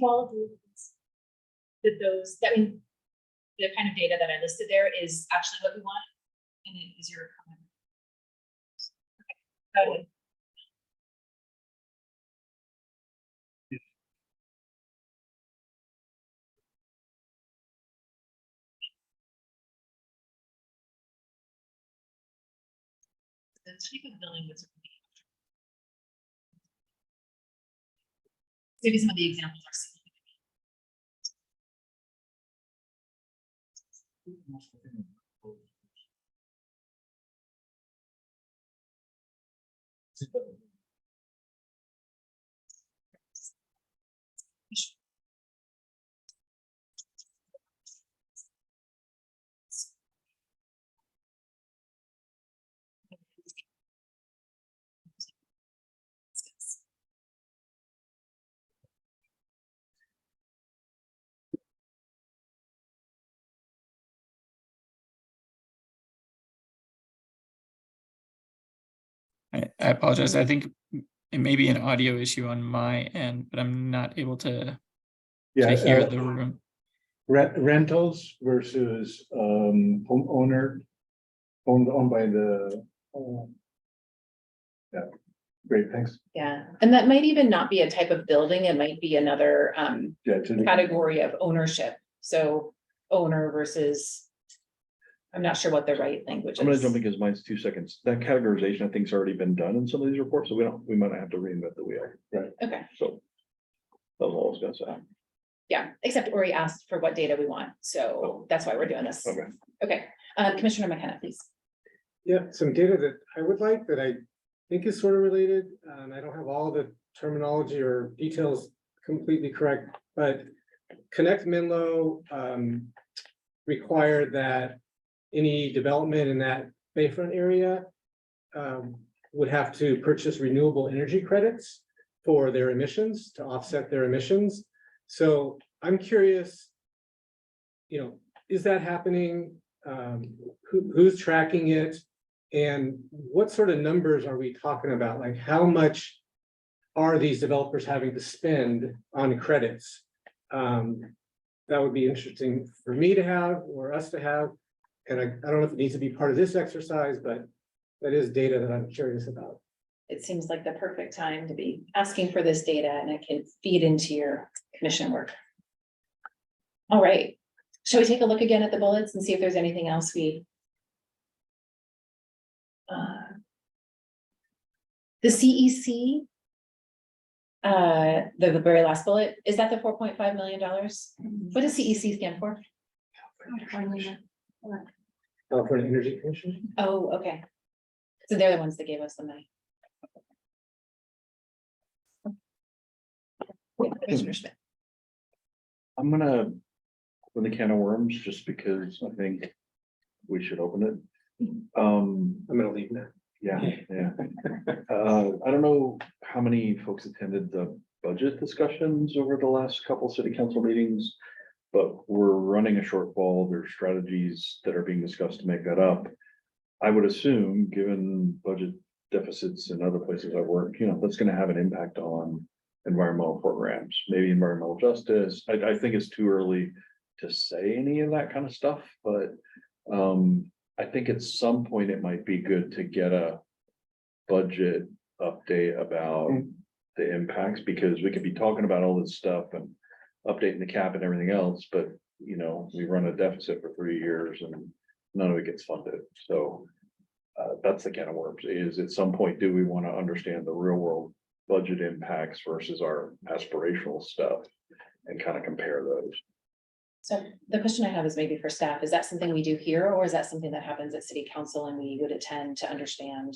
All agree that I mean, the kind of data that I listed there is actually what we want, and it is your comment. Okay. The type of building was maybe some of the examples are similar. I apologize. I think it may be an audio issue on my end, but I'm not able to hear the room. Rentals versus homeowner, owned by the. Yeah. Great, thanks. Yeah, and that might even not be a type of building, it might be another Yeah. to the- category of ownership, so owner versus. I'm not sure what the right language I'm gonna is. jump in because mine's 2 seconds. That categorization, I think, has already been done in some of these reports, so we might not have to reinvent the wheel. Okay, So. That's all I was gonna say. yeah, except Ori asked for what data we want, so that's why we're doing this. Okay. Okay, Commissioner McKenna, please. Yeah, some data that I would like that I think is sort of related. I don't have all the terminology or details completely correct, but Connect Menlo required that any development in that Bayfront area would have to purchase renewable energy credits for their emissions to offset their emissions. So I'm curious, is that happening? Who's tracking it? And what sort of numbers are we talking about? Like, how much are these developers having to spend on credits? That would be interesting for me to have or us to have. And I don't know if it needs to be part of this exercise, but that is data that I'm curious about. It seems like the perfect time to be asking for this data and it can feed into your commission work. All right, shall we take a look again at the bullets and see if there's anything else we? The CEC. The very last bullet, is that the $4.5 million? What does CEC stand for? California Energy Commission. Oh, okay. So they're the ones that gave us the money. Yeah, Commissioner Schmidt. I'm gonna open the can of worms just because I think we should open it. I'm gonna leave now. Yeah. I don't know how many folks attended the budget discussions over the last couple city council meetings. But we're running a shortfall. There's strategies that are being discussed to make that up. I would assume, given budget deficits in other places I work, that's gonna have an impact on environmental programs, maybe environmental justice. I think it's too early to say any of that kind of stuff, but I think at some point it might be good to get a budget update about the impacts, because we could be talking about all this stuff and updating the cap and everything else, but we run a deficit for 3 years and none of it gets funded. So that's the can of worms. Is at some point, do we want to understand the real world budget impacts versus our aspirational stuff and kind of compare those? So the question I have is maybe for staff, is that something we do here, or is that something that happens at city council and we would attend to understand?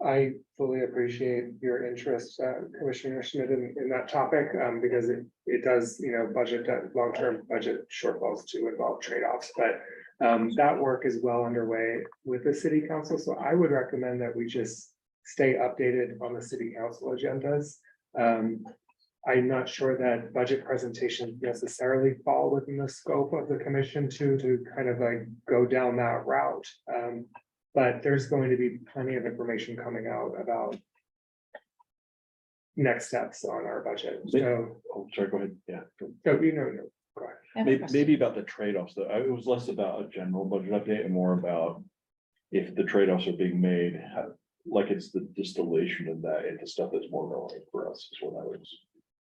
I fully appreciate your interest, Commissioner Schmidt, in that topic, because it does, budget, long-term budget shortfalls to involve trade-offs, but that work is well underway with the city council, so I would recommend that we just stay updated on the city council agendas. I'm not sure that budget presentations necessarily fall within the scope of the commission to kind of like go down that route. But there's going to be plenty of information coming out about next steps on our budget. So, Oh, sorry, go ahead. Yeah. no, go ahead. I have a question. Maybe about the trade-offs, though. It was less about a general budget update and more about if the trade-offs are being made, like it's the distillation of that into stuff that's more relevant for us is what I was.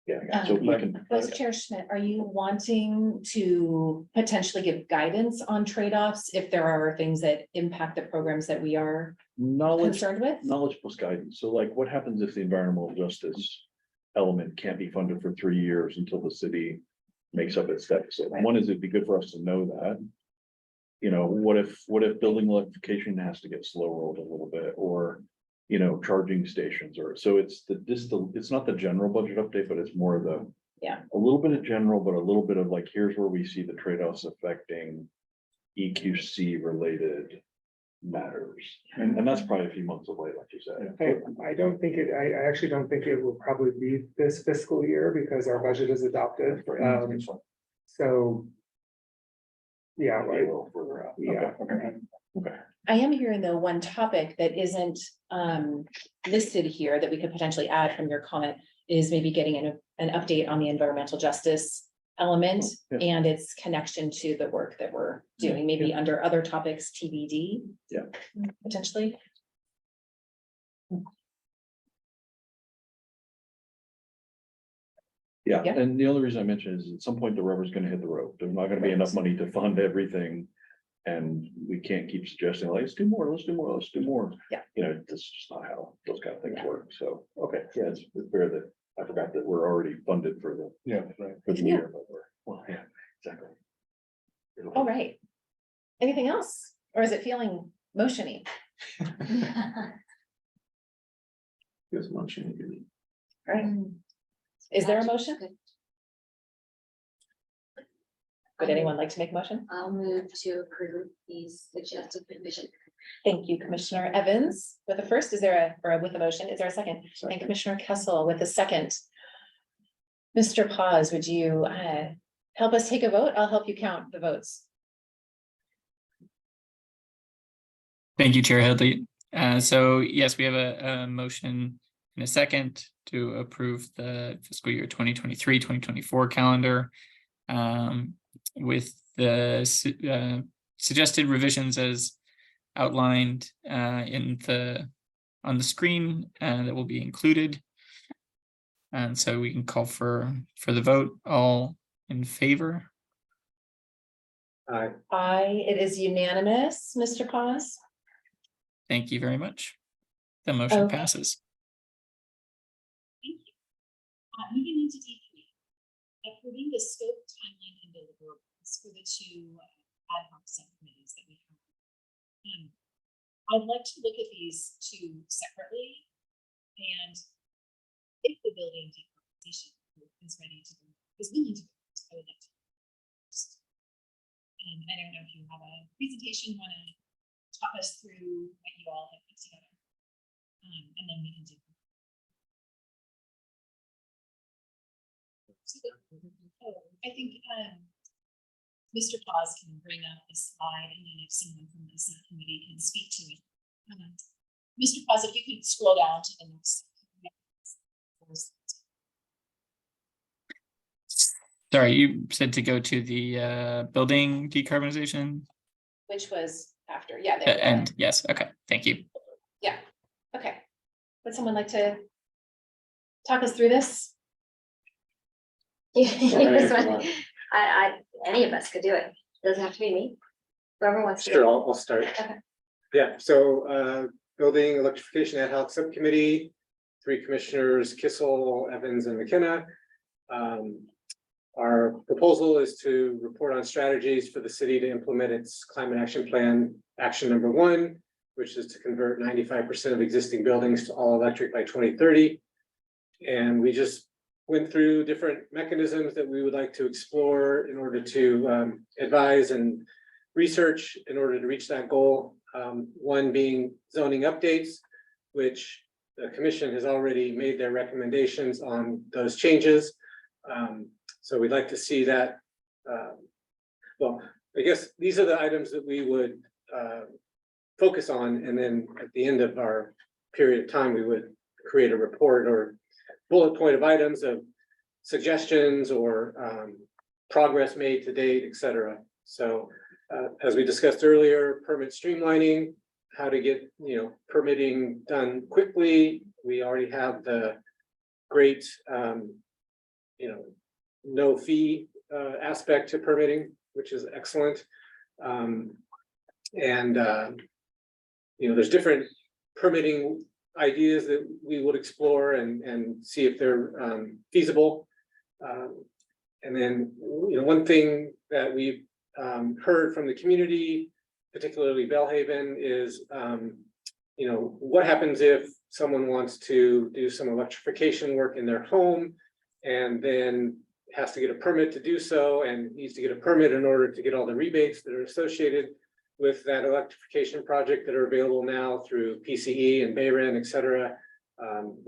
Yeah, so we can. Vice Chair Schmidt, are you wanting to potentially give guidance on trade-offs if there are things that impact the programs that we are Knowledge, concerned with? knowledge plus guidance. So like what happens if the environmental justice element can't be funded for 3 years until the city makes up its deficit? Right. One is it'd be good for us to know that. What if building electrification has to get slow rolled a little bit, or charging stations, or so it's it's not the general budget update, but it's more of the. Yeah. A little bit of general, but a little bit of like, here's where we see the trade-offs affecting EQC related matters. And that's probably a few months away, like you said. I don't think I actually don't think it will probably be this fiscal year because our budget is adopted. So. Yeah, They will for, yeah. Okay. I am hearing though, one topic that isn't listed here that we could potentially add from your comment is maybe getting an update on the environmental justice element Yeah. and its connection to the work that we're doing, maybe under other topics, TBD. Yeah. Potentially. Yeah, Yeah. and the only reason I mention is at some point the rubber's gonna hit the road. There's not gonna be enough money to fund everything. And we can't keep suggesting, like, let's do more, let's do more, let's do more. Yeah. You know, that's just not how those kind of things work. So, okay, yeah, it's fair that I forgot that we're already funded for the, Yeah, right. for the Yeah. year, but we're, well, yeah, exactly. All right. Anything else? Or is it feeling motiony? This motion. All right. Is there a motion? Would anyone like to make a motion? I'll move to approve these suggested revisions. Thank you, Commissioner Evans. With the first, is there a, or with a motion, is there a second? And Commissioner Kessel with the second. Mr. Paz, would you help us take a vote? I'll help you count the votes. Thank you, Chair Headley. So yes, we have a motion and a second to approve the fiscal year 2023-2024 calendar. With the suggested revisions as outlined on the screen that will be included. And so we can call for the vote. All in favor? Aye, it is unanimous, Mr. Paz. Thank you very much. The motion Okay. passes. Moving on to D3, approving the scope, timeline, and deliverables for the two ad hoc subcommittees that we have. I'd like to look at these two separately, and if the building decarbonization group is ready to go, is willing to go, I would like to. I don't know if you have a presentation, want to talk us through what you all have put together, and then we can do. I think Mr. Paz can bring up the slide, and then if someone from the subcommittee can speak to it. Mr. Paz, if you could scroll down to the next. Sorry, you said to go to the building decarbonization? Which was after, yeah. There we go. And yes, okay, thank you. Yeah, okay. Would someone like to talk us through this? This one, any of us could do it. Doesn't have to be me. Whoever wants to. Sure, do it. I'll start. Okay. Yeah, so building electrification ad hoc subcommittee, 3 commissioners, Kissel, Evans, and McKenna. Our proposal is to report on strategies for the city to implement its climate action plan, action number 1, which is to convert 95% of existing buildings to all electric by 2030. And we just went through different mechanisms that we would like to explore in order to advise and research in order to reach that goal. One being zoning updates, which the commission has already made their recommendations on those changes. So we'd like to see that. Well, I guess these are the items that we would focus on, and then at the end of our period of time, we would create a report or bullet point of items of suggestions or progress made to date, et cetera. So as we discussed earlier, permit streamlining, how to get permitting done quickly. We already have the great no fee aspect to permitting, which is excellent. There's different permitting ideas that we would explore and see if they're feasible. And then, one thing that we've heard from the community, particularly Bellhaven, is what happens if someone wants to do some electrification work in their home and then has to get a permit to do so and needs to get a permit in order to get all the rebates that are associated with that electrification project that are available now through PCE and BayREN, et cetera,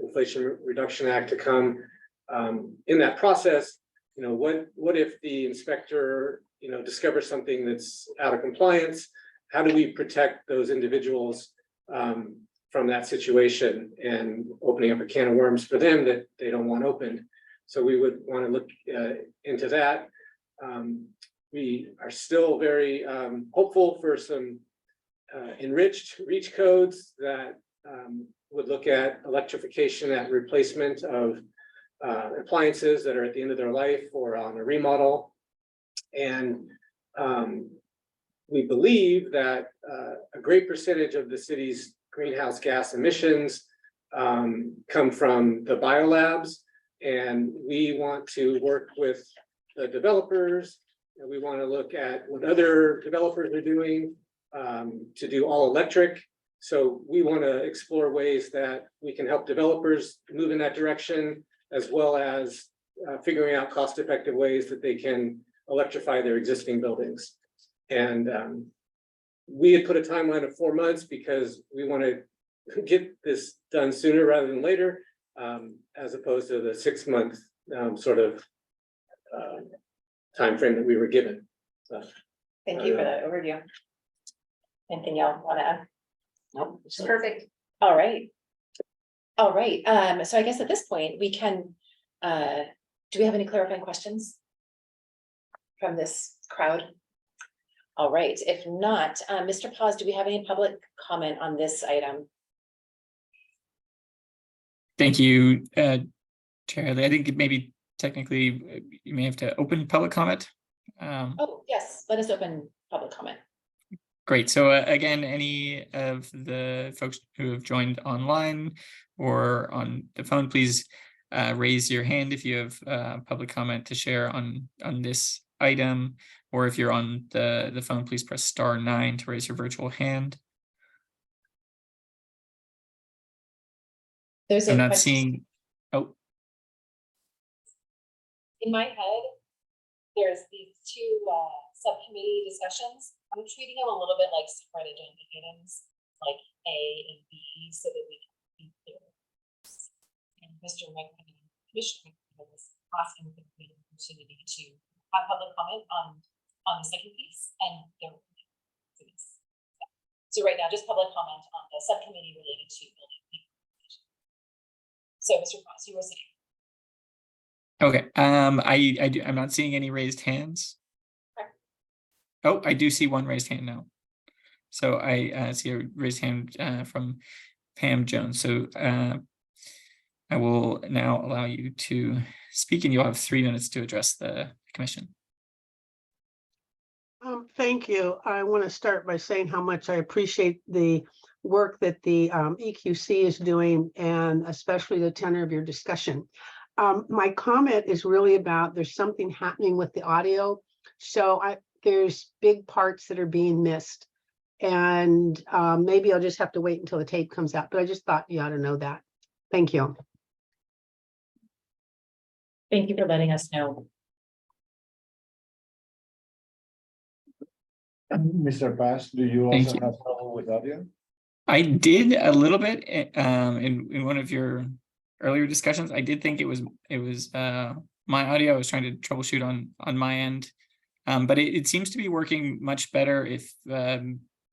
Inflation Reduction Act to come. In that process, what if the inspector, discovers something that's out of compliance? How do we protect those individuals from that situation and opening up a can of worms for them that they don't want opened? So we would want to look into that. We are still very hopeful for some enriched REACH codes that would look at electrification at replacement of appliances that are at the end of their life or on a remodel. And we believe that a great percentage of the city's greenhouse gas emissions come from the biolabs. And we want to work with the developers, and we want to look at what other developers are doing to do all electric. So we want to explore ways that we can help developers move in that direction, as well as figuring out cost-effective ways that they can electrify their existing buildings. And we had put a timeline of 4 months because we want to get this done sooner rather than later, as opposed to the 6-month sort of timeframe that we were given. So, Thank you for that overview. Anything y'all want to add? Nope, perfect. All right. All right, so I guess at this point, we can, do we have any clarifying questions from this crowd? All right, if not, Mr. Paz, do we have any public comment on this item? Thank you, Chair Lee. I think maybe technically you may have to open public comment. Oh, yes, let us open public comment. Great. So again, any of the folks who have joined online or on the phone, please raise your hand if you have public comment to share on this item, or if you're on the phone, please press *9 to raise your virtual hand. There's a I'm not question. seeing. Oh, In my head, there's these two subcommittee discussions. I'm treating them a little bit like separate agenda items, like A and B, so that we can be clear. And Mr. McMahon, Commissioner McMahon was asking for the opportunity to have public comment on the second piece, and there will be piece. So right now, just public comment on the subcommittee related to building. So, Mr. Fox, you were saying. okay. I'm not seeing any raised hands. Okay. Oh, I do see one raised hand now. So I see a raised hand from Pam Jones. So I will now allow you to speak, and you'll have 3 minutes to address the commission. Thank you. I want to start by saying how much I appreciate the work that the EQC is doing, and especially the tenor of your discussion. My comment is really about there's something happening with the audio. So there's big parts that are being missed. And maybe I'll just have to wait until the tape comes out, but I just thought you ought to know that. Thank you. Thank you for letting us know. Mr. Paz, do you Thank also you. have trouble with audio? I did a little bit in one of your earlier discussions. I did think it was my audio. I was trying to troubleshoot on my end, but it seems to be working much better if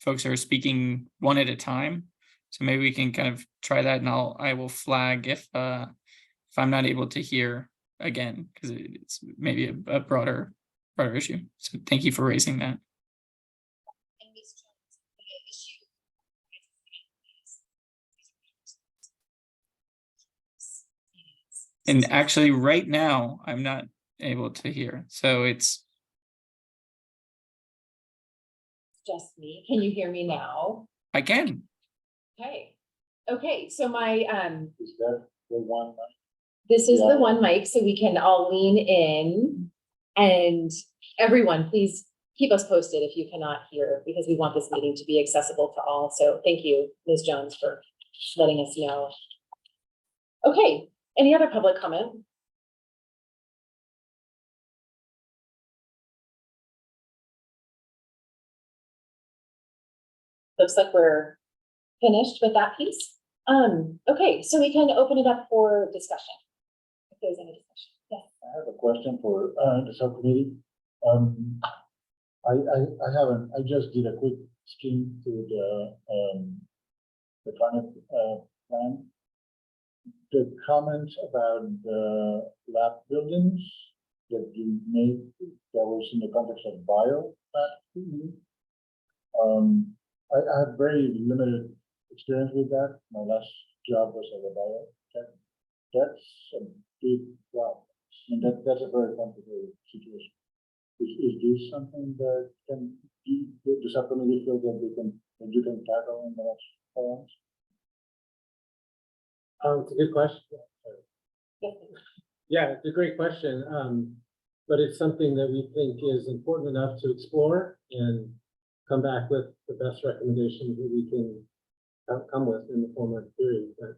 folks are speaking one at a time. So maybe we can kind of try that, and I will flag if I'm not able to hear again, because it's maybe a broader issue. So thank you for raising that. And actually, right now, I'm not able to hear. So it's Just me. Can you hear me now? I can. Okay. Okay, so my Is that the one? this is Yeah. the one mic, so we can all lean in. And everyone, please keep us posted if you cannot hear, because we want this meeting to be accessible to all. So thank you, Ms. Jones, for letting us know. Okay, any other public comment? Looks like we're finished with that piece. Okay, so we can open it up for discussion. If there's any discussion. Yes. I have a question for the subcommittee. I just did a quick skim through the climate plan. The comments about the lab buildings that you made, that was in the context of bio. I have very limited experience with that. My last job was as a biotech That's a big problem. And that's a very complicated situation. Is this something that can be, the subcommittee feel that that you can tackle in the next 4 months? It's a good question. Yeah, it's a great question. But it's something that we think is important enough to explore and come back with the best recommendations that we can come with in the 4-month period. But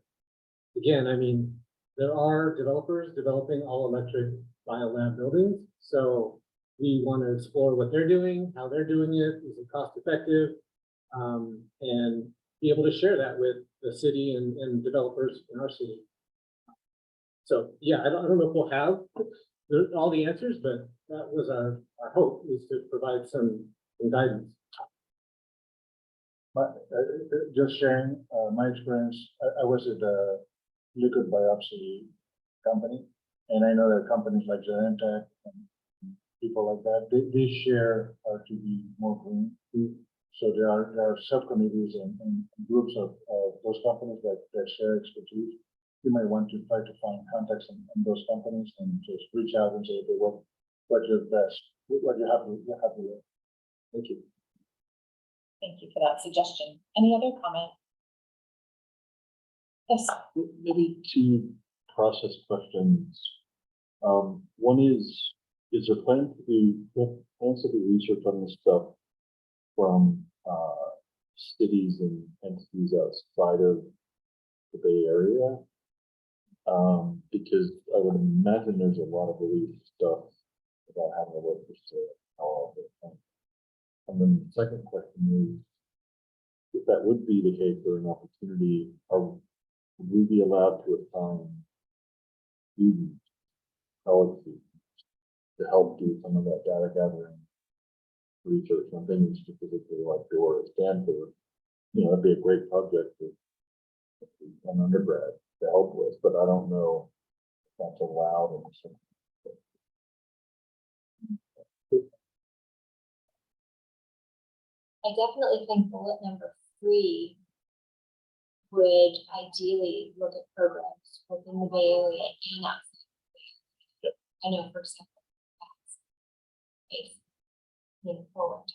again, I mean, there are developers developing all electric biolab buildings. So we want to explore what they're doing, how they're doing it, is it cost effective? And be able to share that with the city and developers in our city. So, yeah, I don't know if we'll have all the answers, but that was our hope, is to provide some guidance. Just sharing my experience, I was at a liquid biopsy company, and I know that companies like Genentech and people like that, they share to be more green. So there are subcommittees and groups of those companies that share expertise. You might want to try to find contacts in those companies and just reach out and say, okay, what's your best, what you have to do. Thank you. Thank you for that suggestion. Any other comment? Yes. Maybe 2 process questions. One is there plans to do research on this stuff from cities and entities outside of the Bay Area? Because I would imagine there's a lot of really stuff about having a work for. And then the second question is, if that would be the case or an opportunity, would we be allowed to assign students, college students, to help do some of that data gathering research on things specifically like Dora at Stanford? You know, that'd be a great project for an undergrad to help with, but I don't know if that's allowed in some. I definitely think bullet number 3 would ideally look at programs within the Bay Area and outside the Bay Area. I know, for example, that's forward.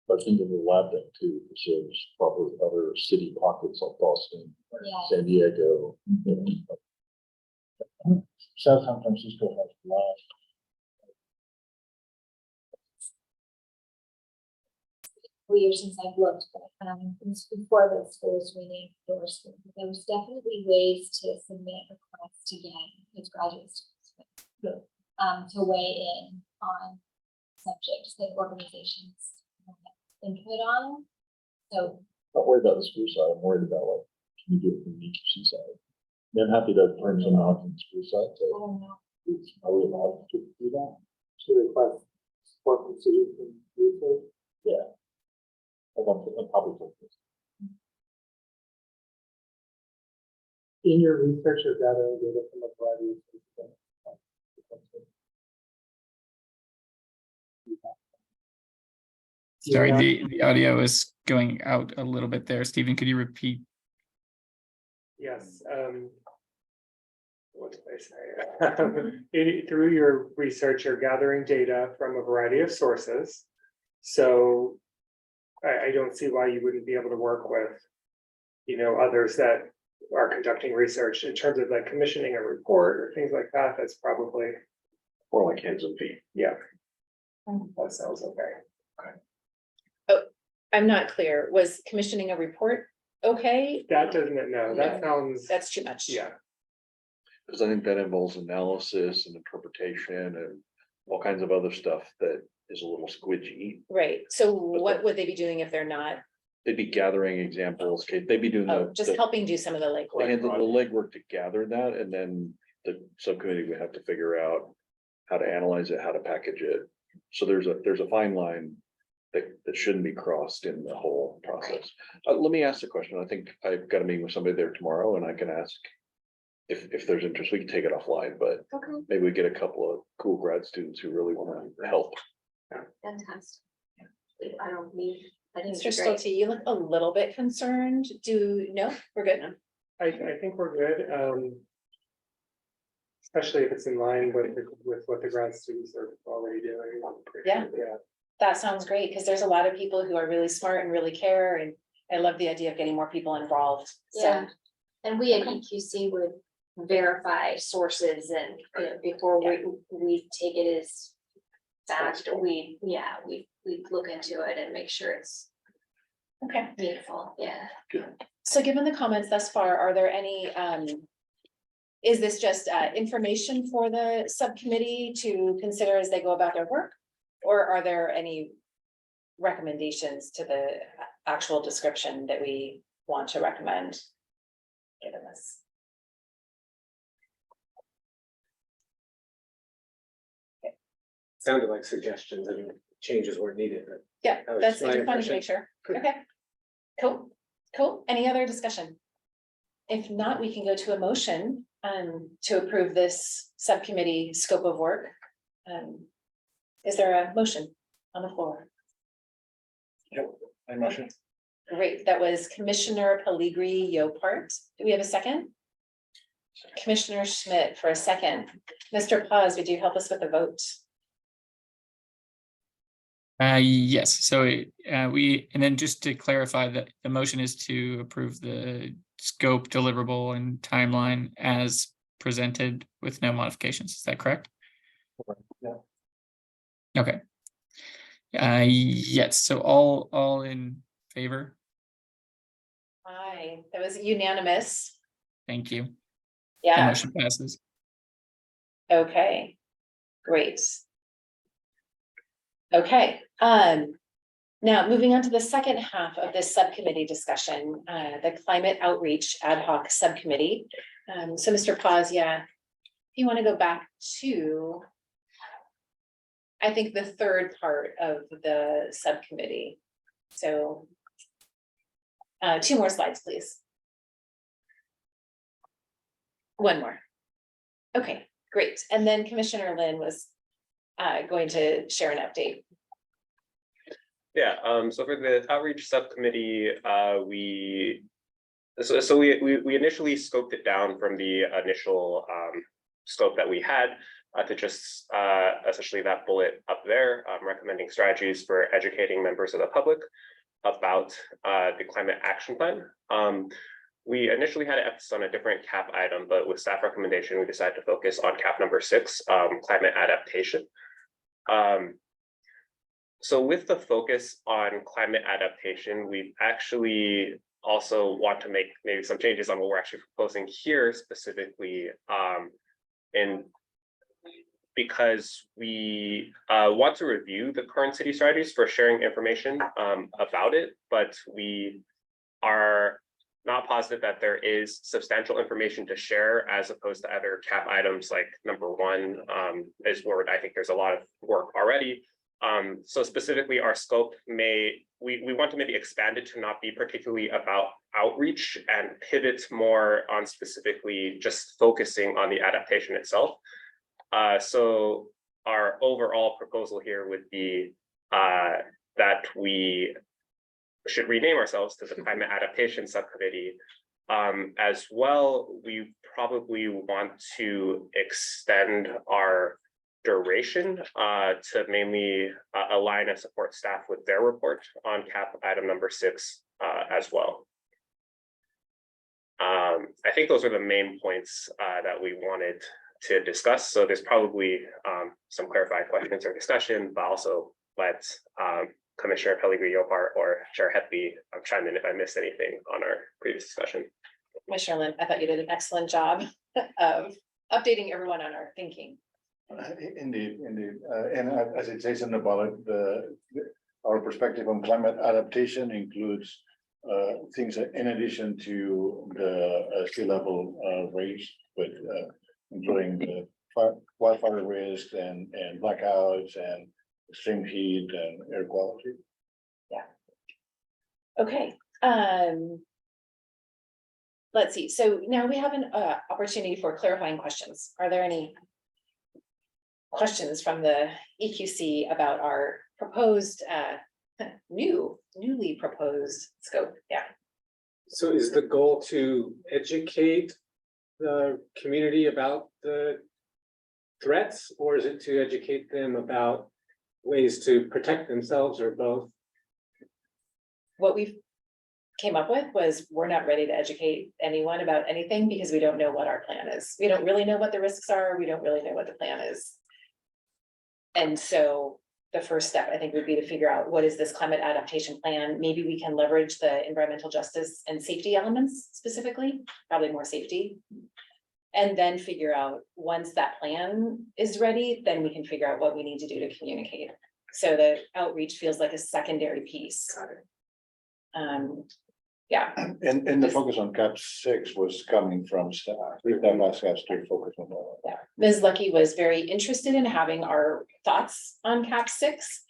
But into the lab then too, so there's probably other city pockets like Boston, Yeah. San Diego. San Francisco has a lot. 3 years since I've looked, but it was before the school was renamed Door School. There was definitely ways to submit requests to get its graduate students to weigh in on subjects that organizations have input on. So Not worried about the school side, I'm worried about like, can you do it from the EQC side? I'm happy to turn some out from the school side, I so don't know. are we allowed to do that? To request support from cities and research. Yeah. I'm probably like this. In your research, you're gathering data from a variety of sources. Sorry, the audio is going out a little bit there. Stephen, could you repeat? Yes, what did I say? Through your research, you're gathering data from a variety of sources. So I don't see why you wouldn't be able to work with, others that are conducting research in terms of like commissioning a report or things like that. That's probably Or like hands and feet. yeah. That sounds okay. I'm not clear. Was commissioning a report okay? That doesn't, no, that sounds, That's too much. yeah. Because I think that involves analysis and interpretation and all kinds of other stuff that is a little squidgy. Right. So what would they be doing if they're not? They'd be gathering examples, okay, they'd be doing Just helping do some of the the legwork. legwork to gather that, and then the subcommittee would have to figure out how to analyze it, how to package it. So there's a fine line that shouldn't be crossed in the whole process. Let me ask the question. I think I've got a meeting with somebody there tomorrow, and I can ask if there's interest. We can take it offline, but Okay, maybe we get a couple of cool grad students who really want to help. fantastic. I don't need, I think Mr. it's great. Stolte, you look a little bit concerned. No, we're good. I think we're good, especially if it's in line with what the grad students are already doing. Yeah. Yeah, That sounds great, because there's a lot of people who are really smart and really care, and I love the idea of getting more people involved. So, Yeah. And we at Okay. EQC would verify sources and, before we take it as fact, we look into it and make sure it's okay. meaningful, yeah. So given the comments thus far, are there any, is this just information for the subcommittee to consider as they go about their work? Or are there any recommendations to the actual description that we want to recommend? Given this. Sounded like suggestions and changes were needed, but Yeah, That was that's, I my just wanted to make impression. sure. Good. Okay. Cool. Any other discussion? If not, we can go to a motion to approve this subcommittee scope of work. Is there a motion on the floor? I motion. Great, that was Commissioner Pellegrini Yopart. Do we have a second? Commissioner Schmidt for a second. Mr. Paz, would you help us with the vote? Yes, so and then just to clarify that the motion is to approve the scope, deliverable, and timeline as presented with no modifications. Is that correct? Yeah. Okay. Yes, so all in favor? Aye, that was unanimous. Thank you. The Yeah, motion passes. okay, great. Okay, now moving on to the second half of this subcommittee discussion, the climate outreach ad hoc subcommittee. So Mr. Paz, yeah, if you want to go back to, I think, the third part of the subcommittee. So 2 more slides, please. One more. Okay, great. And then Commissioner Lin was going to share an update. Yeah, so for the outreach subcommittee, we initially scoped it down from the initial scope that we had to just essentially that bullet up there, recommending strategies for educating members of the public about the climate action plan. We initially had an emphasis on a different CAP item, but with staff recommendation, we decided to focus on CAP number 6, climate adaptation. So with the focus on climate adaptation, we actually also want to make maybe some changes on what we're actually proposing here specifically, because we want to review the current city strategies for sharing information about it, but we are not positive that there is substantial information to share as opposed to other CAP items like number 1 is where I think there's a lot of work already. So specifically our scope we want to maybe expand it to not be particularly about outreach and pivot more on specifically just focusing on the adaptation itself. So our overall proposal here would be that we should rename ourselves to the Climate Adaptation Subcommittee. As well, we probably want to extend our duration to mainly align and support staff with their report on CAP item number 6 as well. I think those are the main points that we wanted to discuss. So there's probably some clarifying questions or discussion, but also let Commissioner Pellegrini Yopart or Chair Hetley chime in if I missed anything on our previous discussion. Commissioner Lin, I thought you did an excellent job of updating everyone on our thinking. Indeed. And as it says in the bullet, our perspective on climate adaptation includes things that in addition to the sea level raise, but including the wildfire risk and blackouts and extreme heat and air quality. Okay, let's see. So now we have an opportunity for clarifying questions. Are there any questions from the EQC about our proposed newly proposed scope? Yeah. So is the goal to educate the community about the threats, or is it to educate them about ways to protect themselves, or both? What we came up with was, we're not ready to educate anyone about anything because we don't know what our plan is. We don't really know what the risks are. We don't really know what the plan is. And so the first step, I think, would be to figure out, what is this climate adaptation plan? Maybe we can leverage the environmental justice and safety elements specifically, probably more safety. And then figure out, once that plan is ready, then we can figure out what we need to do to communicate. So the outreach feels like a secondary piece. Yeah, And the focus on CAP 6 was coming from staff. That asked us to focus on that. yeah. Ms. Lucky was very interested in having our thoughts on CAP 6.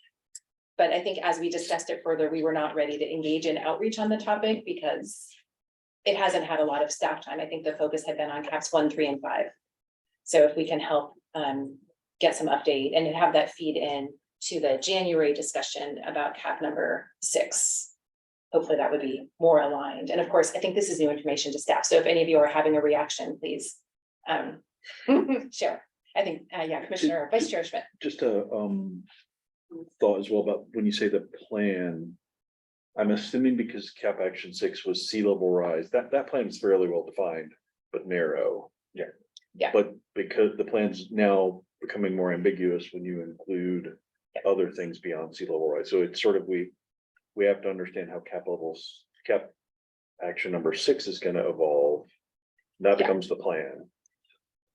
But I think as we discussed it further, we were not ready to engage in outreach on the topic because it hasn't had a lot of staff time. I think the focus had been on CAPs 1, 3, and 5. So if we can help get some update and have that feed in to the January discussion about CAP number 6. Hopefully that would be more aligned. And of course, I think this is new information to staff. So if any of you are having a reaction, please share. I think, yeah, Commissioner Vice Chair Schmidt. Just a thought as well about when you say the plan. I'm assuming because CAP Action 6 was sea level rise, that plan is fairly well defined, but narrow. Yeah. Yeah. But because the plan's now becoming more ambiguous when you include other things beyond sea level rise. So it's sort of, we have to understand how CAP Action number 6 is going to evolve. That Yeah. becomes the plan.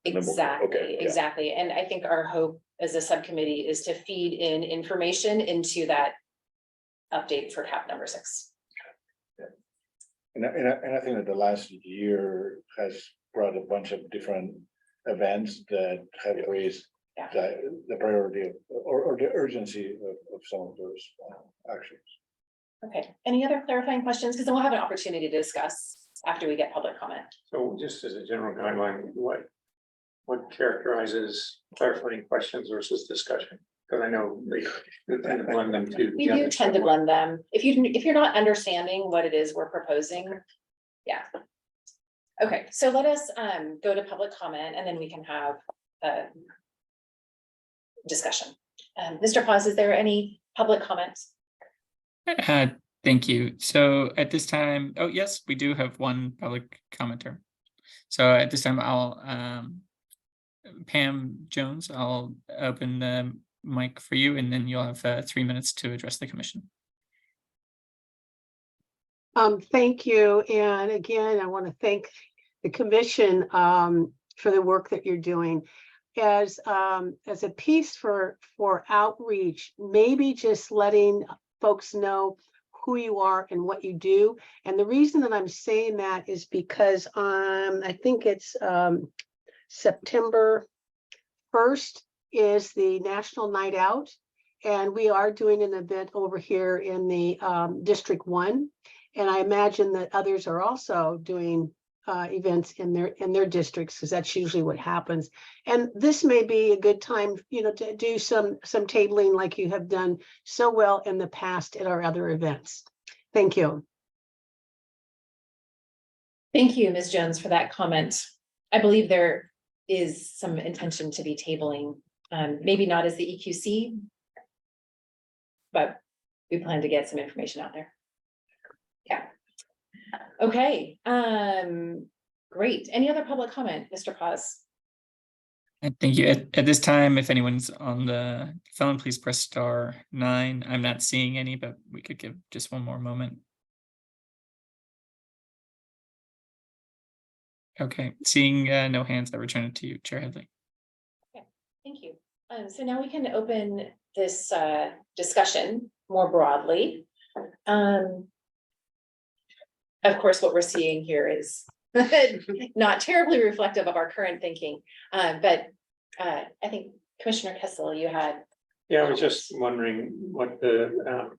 Exactly, Okay, yeah. exactly. And I think our hope as a subcommittee is to feed in information into that update for CAP number 6. And I think that the last year has brought a bunch of different events that have raised Yeah. the priority of, or the urgency of some of those actions. Okay, any other clarifying questions? Because then we'll have an opportunity to discuss after we get public comment. So just as a general guideline, what characterizes clarifying questions versus discussion? Because I know they tend to blend them too. We do tend to blend them. If you're not understanding what it is we're proposing, yeah. Okay, so let us go to public comment and then we can have a discussion. Mr. Paz, is there any public comments? Thank you. So at this time, oh yes, we do have one public commenter. So at this time, I'll Pam Jones, I'll open the mic for you, and then you'll have 3 minutes to address the commission. Thank you. And again, I want to thank the commission for the work that you're doing. As a piece for outreach, maybe just letting folks know who you are and what you do. And the reason that I'm saying that is because I think it's September 1st is the National Night Out. And we are doing an event over here in the District 1. And I imagine that others are also doing events in their districts, because that's usually what happens. And this may be a good time, to do some tabling like you have done so well in the past at our other events. Thank you. Thank you, Ms. Jones, for that comment. I believe there is some intention to be tabling, maybe not as the EQC, but we plan to get some information out there. Yeah. Okay, great. Any other public comment, Mr. Paz? Thank you. At this time, if anyone's on the phone, please press *9. I'm not seeing any, but we could give just one more moment. Okay, seeing no hands, I return it to you, Chair Headley. Okay, thank you. So now we can open this discussion more broadly. Of course, what we're seeing here is not terribly reflective of our current thinking, but I think Commissioner Kessel, you had. Yeah, I was just wondering what the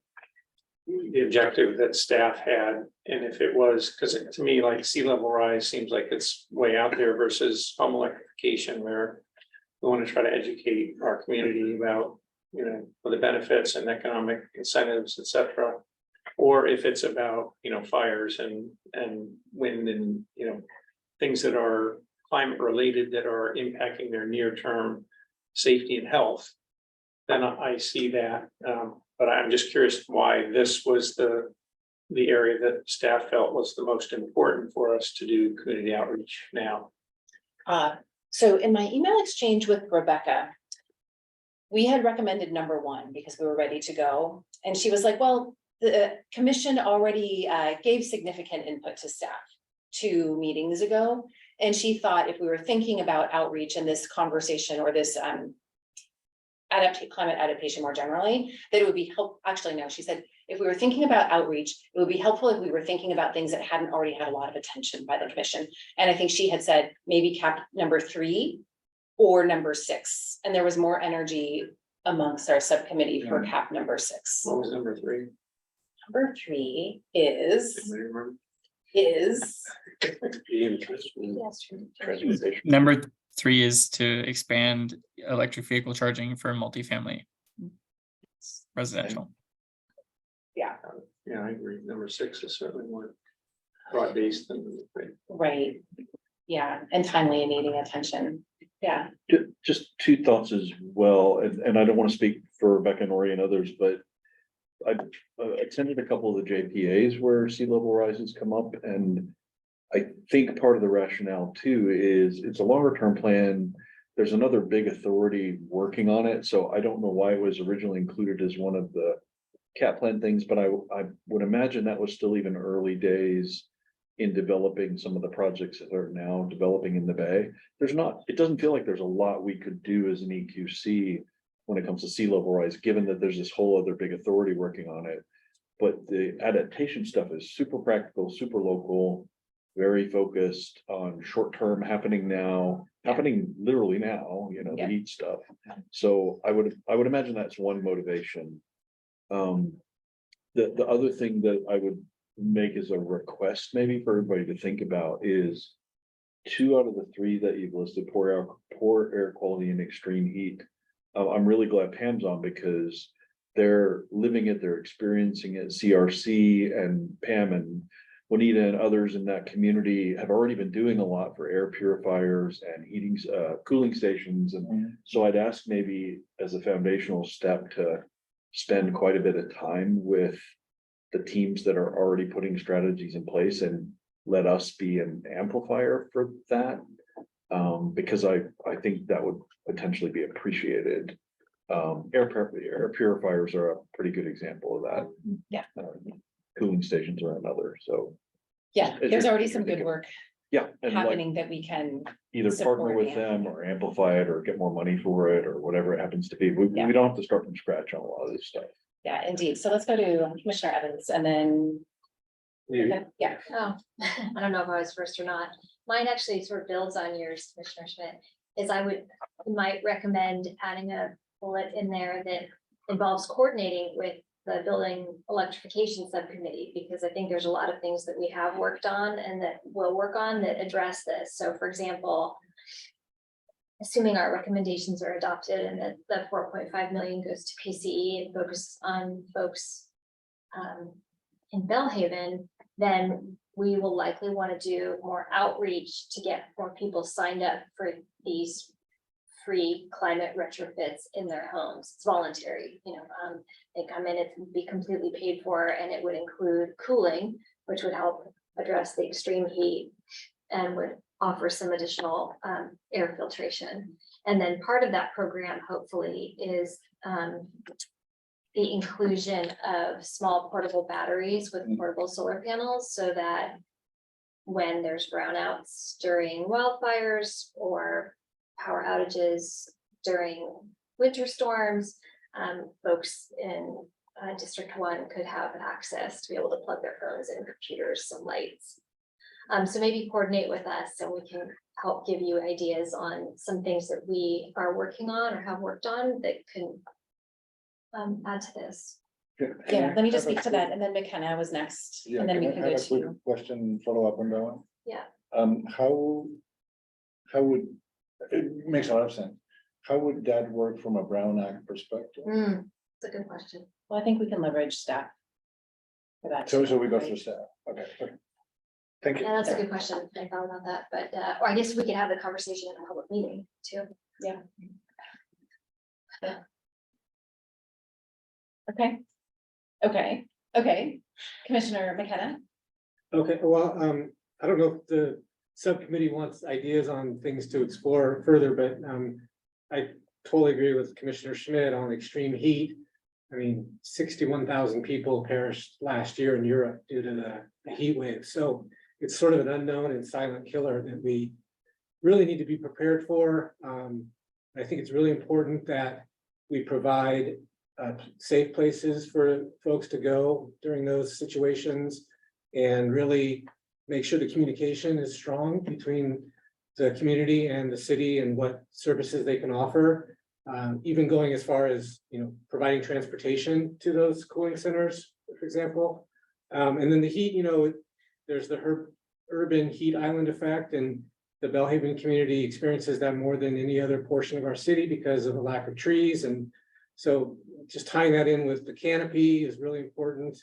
objective that staff had, and if it was, because to me, like sea level rise seems like it's way out there versus home electrification, where we want to try to educate our community about, the benefits and economic incentives, et cetera. or if it's about, fires and wind and, things that are climate related that are impacting their near-term safety and health, then I see that. But I'm just curious why this was the area that staff felt was the most important for us to do community outreach now. So in my email exchange with Rebecca, we had recommended number one because we were ready to go. And she was like, well, the commission already gave significant input to staff 2 meetings ago. And she thought if we were thinking about outreach in this conversation or this climate adaptation more generally, that it would be actually, no, she said, if we were thinking about outreach, it would be helpful if we were thinking about things that hadn't already had a lot of attention by the commission. And I think she had said maybe cap number 3 or number 6. And there was more energy amongst our subcommittee for cap number 6. What was number 3? Number 3 is Anybody remember? Transportation. Number 3 is to expand electric vehicle charging for multifamily residential. Yeah, I agree. Number 6 is certainly more broad-based than number 3. right. Yeah, and timely and needing attention. Yeah. Just 2 thoughts as well, and I don't want to speak for Rebecca, Nori and others, but I attended a couple of the JPAs where sea level rises come up, and I think part of the rationale too is it's a longer term plan. There's another big authority working on it, so I don't know why it was originally included as one of the cap plan things, but I would imagine that was still even early days in developing some of the projects that are now developing in the Bay. It doesn't feel like there's a lot we could do as an EQC when it comes to sea level rise, given that there's this whole other big authority working on it. But the adaptation stuff is super practical, super local, very focused on short-term happening now, happening literally now, the heat stuff. So I would imagine that's one motivation. The other thing that I would make as a request maybe for everybody to think about is 2 out of the 3 that you've listed, poor air quality and extreme heat. I'm really glad Pam's on because they're living it, they're experiencing it. CRC and Pam and Juanita and others in that community have already been doing a lot for air purifiers and heating, cooling stations. And so I'd ask maybe as a foundational step to spend quite a bit of time with the teams that are already putting strategies in place and let us be an amplifier for that. Because I think that would potentially be appreciated. Air purifiers are a pretty good example of that. Yeah. Cooling stations are another, so. Yeah, As there's you're- already as you're some good thinking- work Yeah. And like happening that we can, either partner support with and them or amplify it or get more money for it or whatever it happens to be. We Yeah. don't have to start from scratch on a lot of this stuff. yeah, indeed. So let's go to Commissioner Evans and then. Yeah, Oh, I don't know if I was first or not. Mine actually sort of builds on yours, Commissioner Schmidt, is might recommend adding a bullet in there that involves coordinating with the building electrification subcommittee, because I think there's a lot of things that we have worked on and that we'll work on that address this. So for example, assuming our recommendations are adopted and that the 4.5 million goes to PCE and focuses on folks in Bellhaven, then we will likely want to do more outreach to get more people signed up for these free climate retrofits in their homes. It's voluntary, they come in, it would be completely paid for, and it would include cooling, which would help address the extreme heat and would offer some additional air filtration. And then part of that program, hopefully, is the inclusion of small portable batteries with portable solar panels, so that when there's brownouts during wildfires or power outages during winter storms, folks in District 1 could have access to be able to plug their phones and computers, some lights. So maybe coordinate with us and we can help give you ideas on some things that we are working on or have worked on that can add to this. yeah, let me just speak to that, and then McKenna was next, Yeah, and then we I can have go a quick to. question, follow up on that one? Yeah. How would, it makes a lot of sense. How would that work from a Brown Act perspective? It's a good question. Well, I think we can leverage staff. for that. So we go right? through staff, okay. Thank you. Yeah, that's a good question. I thought about that, but, or I guess we could have the conversation in a public meeting too. Okay, Commissioner McKenna, Okay, well, I don't know if the subcommittee wants ideas on things to explore further, but, I totally agree with Commissioner Schmidt on extreme heat. I mean, 61,000 people perished last year in Europe due to the heat wave, so it's sort of an unknown and silent killer that we really need to be prepared for. I think it's really important that we provide safe places for folks to go during those situations and really make sure the communication is strong between the community and the city and what services they can offer. Even going as far as, providing transportation to those cooling centers, for example. And then the heat, there's the urban heat island effect, and the Bellhaven community experiences that more than any other portion of our city because of the lack of trees. And so just tying that in with the canopy is really important.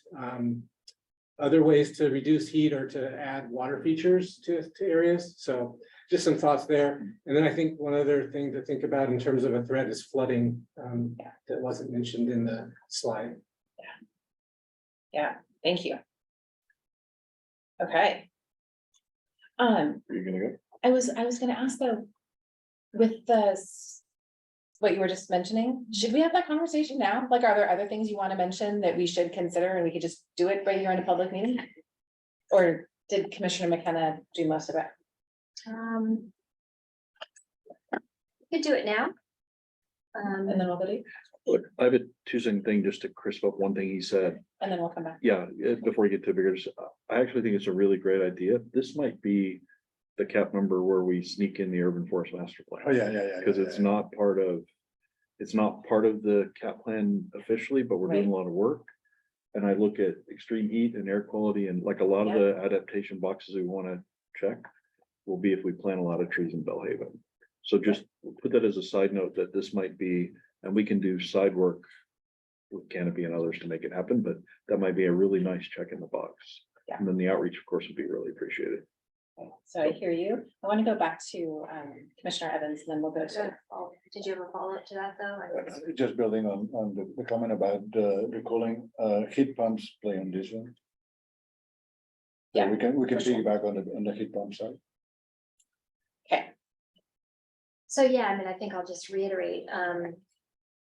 Other ways to reduce heat are to add water features to areas. So just some thoughts there. And then I think one other thing to think about in terms of a threat is flooding, that wasn't mentioned in the slide. yeah, thank you. Okay. Are you gonna go? I was gonna ask though, with what you were just mentioning, should we have that conversation now? Like, are there other things you want to mention that we should consider and we could just do it right here in a public meeting? Or did Commissioner McKenna do most of it? Could do it now. And then we'll go to, Look, I have a two-second thing just to crisp up one thing he said. and then we'll come back. Yeah, before we get to bigger, I actually think it's a really great idea. This might be the cap number where we sneak in the urban forest master plan. Oh, yeah. Because it's not part of the cap plan officially, but we're doing a lot of work. And I look at extreme heat and air quality and like a lot of the adaptation boxes we want to check will be if we plant a lot of trees in Bellhaven. So just put that as a side note that this might be, and we can do side work with Canopy and others to make it happen, but that might be a really nice check in the box. Yeah. And then the outreach, of course, would be really appreciated. So I hear you. I want to go back to Commissioner Evans, and then we'll go to, Did you have a follow-up to that though? Just building on the comment about the cooling, heat pumps play on this one. Yeah, We can for sure. piggyback on the heat pump side. okay, So yeah, I mean, I think I'll just reiterate,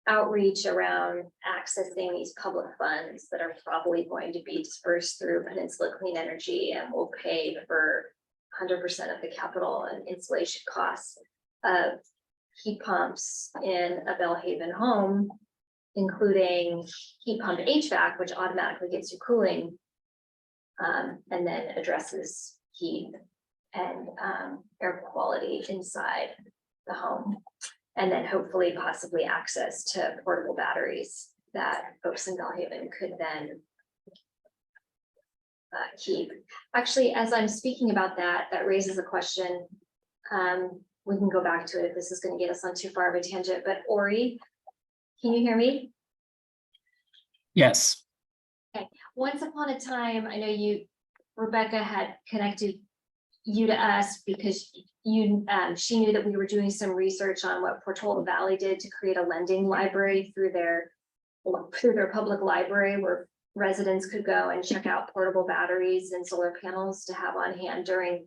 outreach around accessing these public funds that are probably going to be dispersed through Peninsula Clean Energy and will pay for 100% of the capital and installation costs of heat pumps in a Bellhaven home, including heat pump HVAC, which automatically gets you cooling, and then addresses heat and air quality inside the home. And then hopefully possibly access to portable batteries that folks in Bellhaven could then keep. Actually, as I'm speaking about that, that raises a question. We can go back to it if this is going to get us on too far of a tangent, but Ori, can you hear me? Yes. Once upon a time, I know Rebecca had connected you to us because she knew that we were doing some research on what Portola Valley did to create a lending library through their public library where residents could go and check out portable batteries and solar panels to have on hand during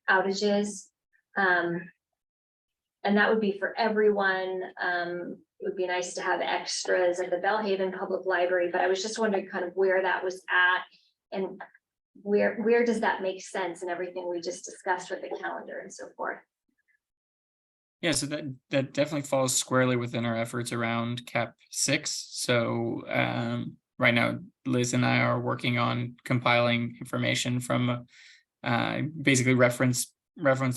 outages. And that would be for everyone. It would be nice to have extras at the Bellhaven Public Library, but I was just wondering kind of where that was at and where does that make sense and everything we just discussed with the calendar and so forth. Yeah, so that definitely falls squarely within our efforts around Cap 6. So right now, Liz and I are working on compiling information from basically reference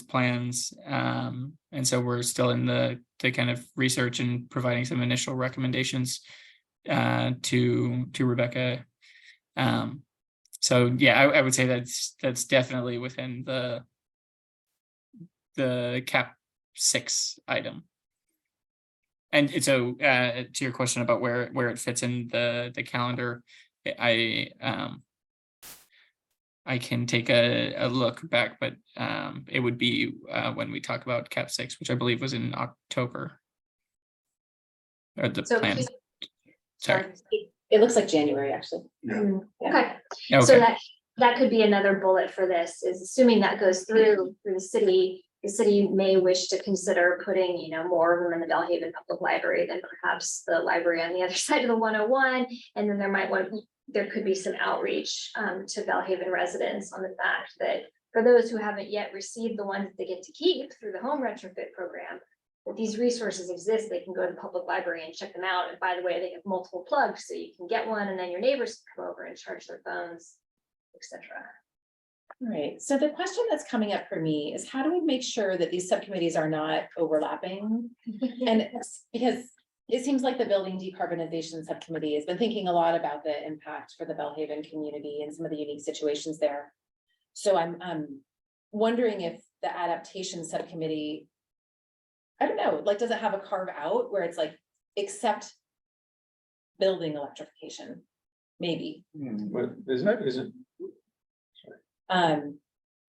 plans. And so we're still in the kind of research and providing some initial recommendations to Rebecca. So yeah, I would say that's definitely within the Cap 6 item. And so to your question about where it fits in the calendar, I can take a look back, but it would be when we talk about Cap 6, which I believe was in October. Or the So plan. Sorry. It looks like January, actually. Okay, so Okay, that could be another bullet for this, is assuming that goes through the city. The city may wish to consider putting, you know, more of them in the Bellhaven Public Library than perhaps the library on the other side of the 101. And then there could be some outreach to Bellhaven residents on the fact that for those who haven't yet received the ones that they get to keep through the home retrofit program, that these resources exist, they can go to the public library and check them out. And by the way, they have multiple plugs, so you can get one and then your neighbors can come over and charge their phones, etc. All right, so the question that's coming up for me is how do we make sure that these subcommittees are not overlapping? And it's because it seems like the building decarbonization subcommittee has been thinking a lot about the impact for the Bellhaven community and some of the unique situations there. So I'm wondering if the adaptation subcommittee, I don't know, like, does it have a carve out where it's like, except building electrification? Maybe. But isn't,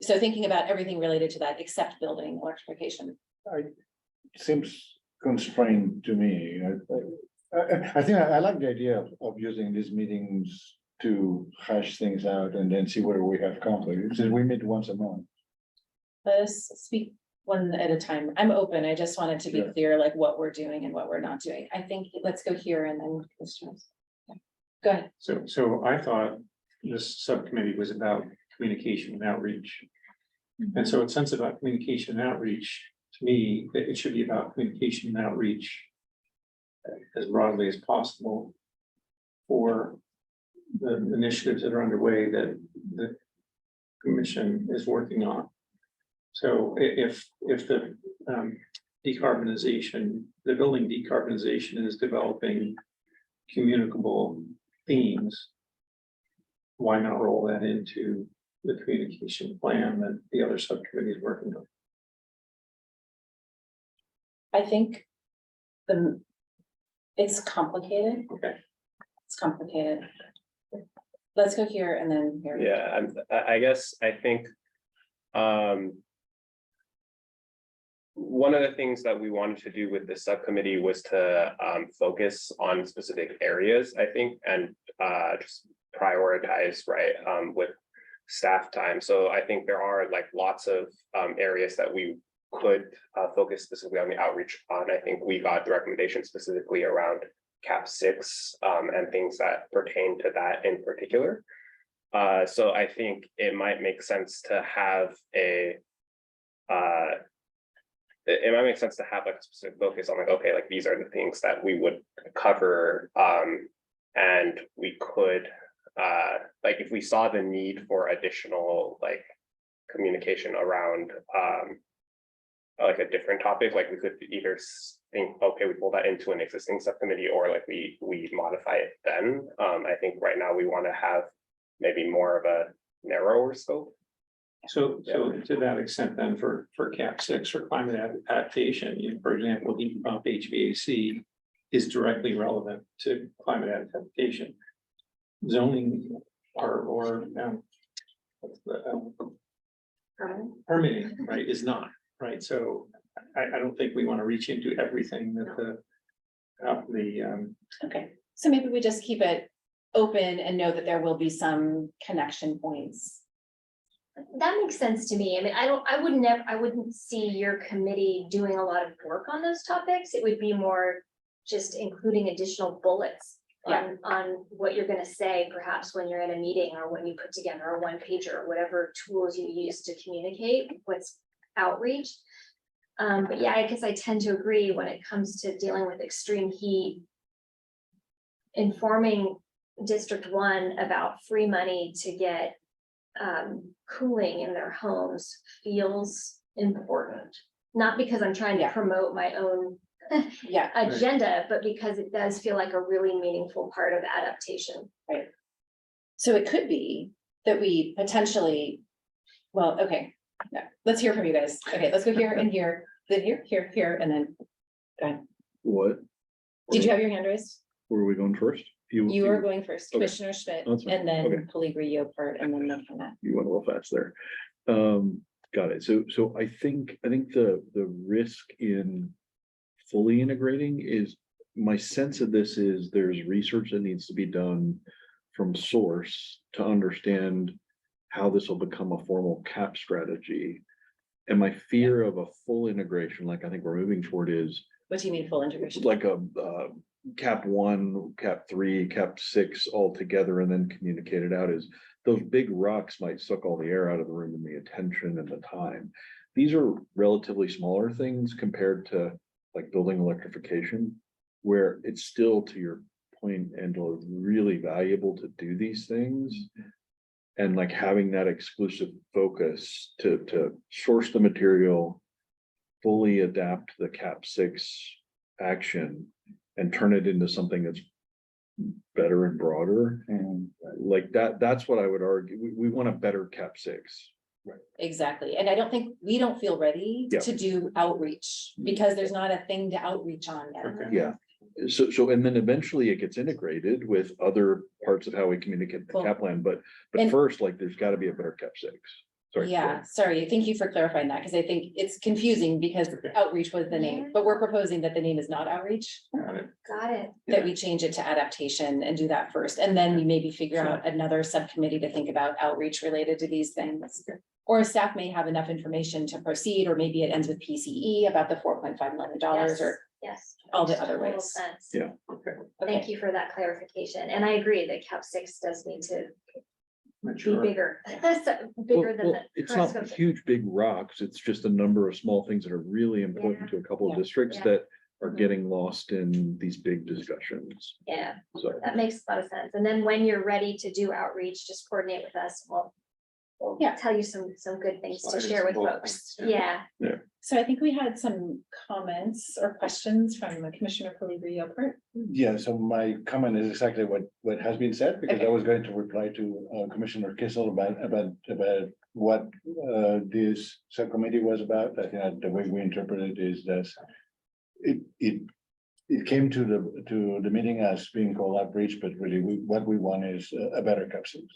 So thinking about everything related to that, except building electrification. Seems constrained to me. I think I like the idea of using these meetings to hash things out and then see where we have conflict, since we meet once a month. Let us speak one at a time. I'm open. I just wanted to be Sure. clear, like what we're doing and what we're not doing. I think let's go here and then. Go ahead. so I thought this subcommittee was about communication and outreach. And so it sense about communication and outreach, to me, that it should be about communication and outreach as broadly as possible for the initiatives that are underway that the commission is working on. So if the decarbonization, the building decarbonization is developing communicable themes, why not roll that into the communication plan that the other subcommittee is working on? I think it's complicated. Okay. It's complicated. Let's go here and then here. Yeah, I guess, I think. One of the things that we wanted to do with this subcommittee was to focus on specific areas, I think, and just prioritize, right, with staff time. So I think there are like lots of areas that we could focus specifically on the outreach on. I think we got the recommendation specifically around Cap 6 and things that pertain to that in particular. So I think it might make sense to have it might make sense to have like a specific focus on like, okay, like these are the things that we would cover, and we could like if we saw the need for additional like communication around like a different topic, like we could either think, okay, we pull that into an existing subcommittee, or like we modify it then. I think right now we want to have maybe more of a narrower scope. So to that extent, then for Cap 6 or climate adaptation, for example, heat pump HVAC is directly relevant to climate adaptation. Zoning or permitting, right, is not, right? So I don't think we want to reach into everything that Okay, so maybe we just keep it open and know that there will be some connection points. That makes sense to me. I mean, I wouldn't see your committee doing a lot of work on those topics. It would be more just including additional bullets on what you're gonna say, perhaps when you're at a meeting or when you put together a one pager or whatever tools you use to communicate what's outreach. But yeah, I guess I tend to agree when it comes to dealing with extreme heat. Informing District 1 about free money to get cooling in their homes feels important. Not because I'm trying to promote my own Yeah, agenda, but because it does feel like a really meaningful part of adaptation. right. So it could be that we potentially, well, okay, yeah, let's hear from you guys. Okay, let's go here and here, then here, and then. Go ahead. What? Did you have your hand raised? Where are we going first? You are going first, Okay. Commissioner Schmidt, That's fine. and Okay. then Poligre part, and then McKenna. You went a little fast there. Got it. So I think the risk in fully integrating is, my sense of this is there's research that needs to be done from source to understand how this will become a formal cap strategy. And my fear of a full integration, like I think we're moving toward, is What do you mean full integration? like a cap 1, cap 3, cap 6 all together and then communicate it out, is those big rocks might suck all the air out of the room and the attention and the time. These are relatively smaller things compared to like building electrification, where it's still, to your point, Angela, really valuable to do these things. And like having that exclusive focus to source the material, fully adapt the cap 6 action and turn it into something that's better and broader. And like that's what I would argue. We want a better cap 6. Exactly, and I don't think, we don't feel ready Yeah. to do outreach, because there's not a thing to outreach on yet. Yeah. So, and then eventually it gets integrated with other parts of how we communicate the Cool. cap plan, but And- first, like, there's gotta be a better cap 6. Sorry. Yeah, sorry, thank you for clarifying that, because I think it's confusing, because outreach was the name, but we're proposing that the name is not outreach. Got it. That we change it to adaptation and do that first, and then we maybe figure out another subcommittee to think about outreach related to these things. Or staff may have enough information to proceed, or maybe it ends with PCE about the $4.5 million or. Yes. all the Makes other total ways. sense. Yeah. Thank you for that clarification. And I agree that cap 6 does need to be Mature. bigger. Bigger than the. It's current not scope. huge, big rocks. It's just a number of small things that are really important to a couple of Yeah. districts Yeah. that are Mhm. getting lost in these big discussions. Yeah, So, that makes a lot of sense. And then when you're ready to do outreach, just coordinate with us. We'll Yeah. tell you some good things to Slide in share some with bullet folks. points, yeah. Yeah. So I think we had some comments or questions from Commissioner Poligre. Yeah, so my comment is exactly what has been said, because I Okay. was going to reply to Commissioner Kissel about what this subcommittee was about. I think the way we interpret it is that it came to the meeting as being called outreach, but really what we want is a better capsules.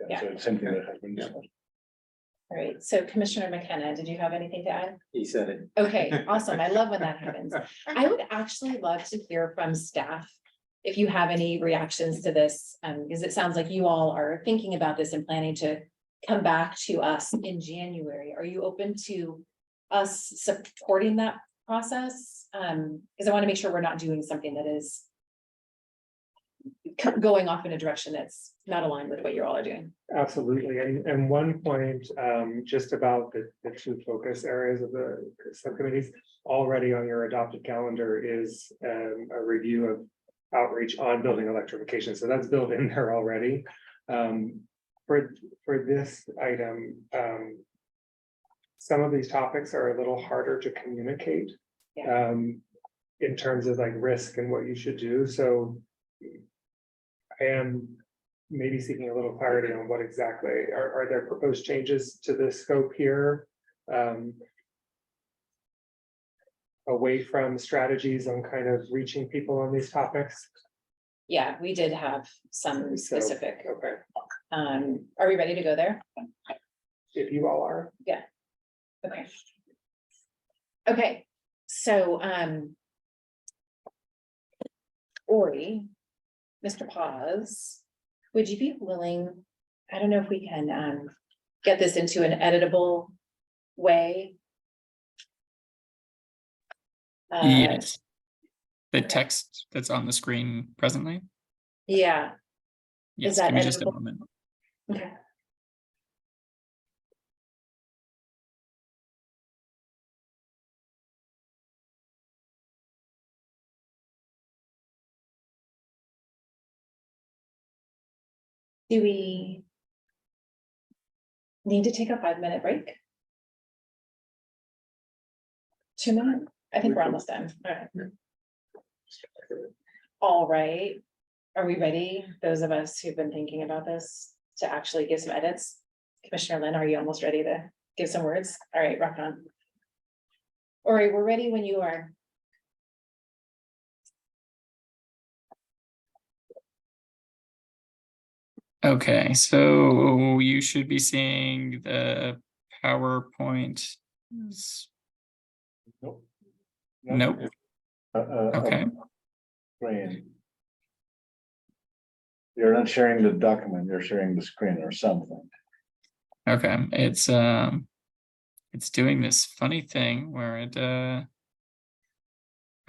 Yeah. So it's something that has been discussed. All right, so Commissioner McKenna, did you have anything to add? He said it. Okay, awesome. I love when that happens. I would actually love to hear from staff. If you have any reactions to this, because it sounds like you all are thinking about this and planning to come back to us in January. Are you open to us supporting that process? Because I want to make sure we're not doing something that is going off in a direction that's not aligned with what you all are doing. Absolutely, and one point, just about the 2 focus areas of the subcommittees. Already on your adopted calendar is a review of outreach on building electrification, so that's built in there already. For this item, some of these topics are a little harder to communicate. In terms of like risk and what you should do, so I am maybe seeking a little clarity on what exactly are there proposed changes to the scope here? Away from strategies on kind of reaching people on these topics. Yeah, we did have some So, specific. Okay, Are we ready to go there? if you all are. Okay. Okay, so, Ori, Mr. Paz, would you be willing, I don't know if we can, get this into an editable way? Yes. The text that's on the screen presently. Yeah, Yes, that give me just a editable? moment. okay. Do we need to take a 5-minute break? 2 minutes? I think we're almost done. All right. All right. Are we ready? Those of us who've been thinking about this to actually give some edits? Commissioner Lynn, are you almost ready to give some words? All right, rock on. All right, we're ready when you are. Okay, so you should be seeing the PowerPoint. Nope. Nope. Okay. Screen. You're not sharing the document, you're sharing the screen or something. Okay, it's doing this funny thing where it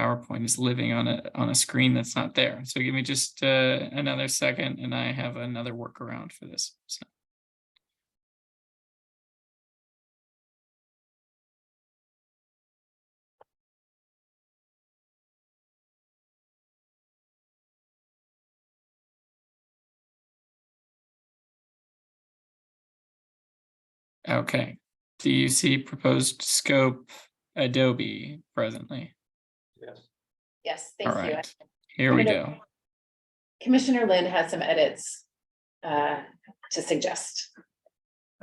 PowerPoint is living on a screen that's not there. So give me just another second and I have another workaround for this. So. Okay, do you see proposed scope Adobe presently? Yes. Yes, All thank you. right, here we gonna- go. Commissioner Lynn has some edits to suggest.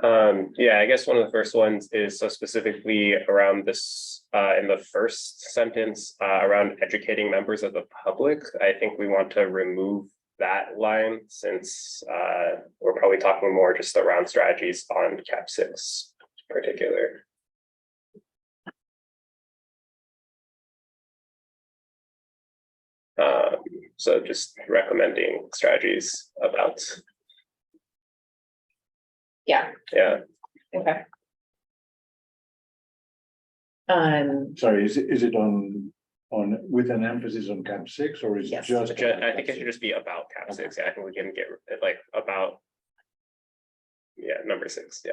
Yeah, I guess one of the first ones is so specifically around this, in the first sentence, around educating members of the public. I think we want to remove that line since we're probably talking more just around strategies on Cap 6 in particular. So just recommending strategies about, Yeah, yeah. okay. Sorry, is it on with an emphasis on Cap 6 or is it Yes. just? I think it should just be about Cap 6. Yeah, I think we can get like about. Yeah, number 6, yeah.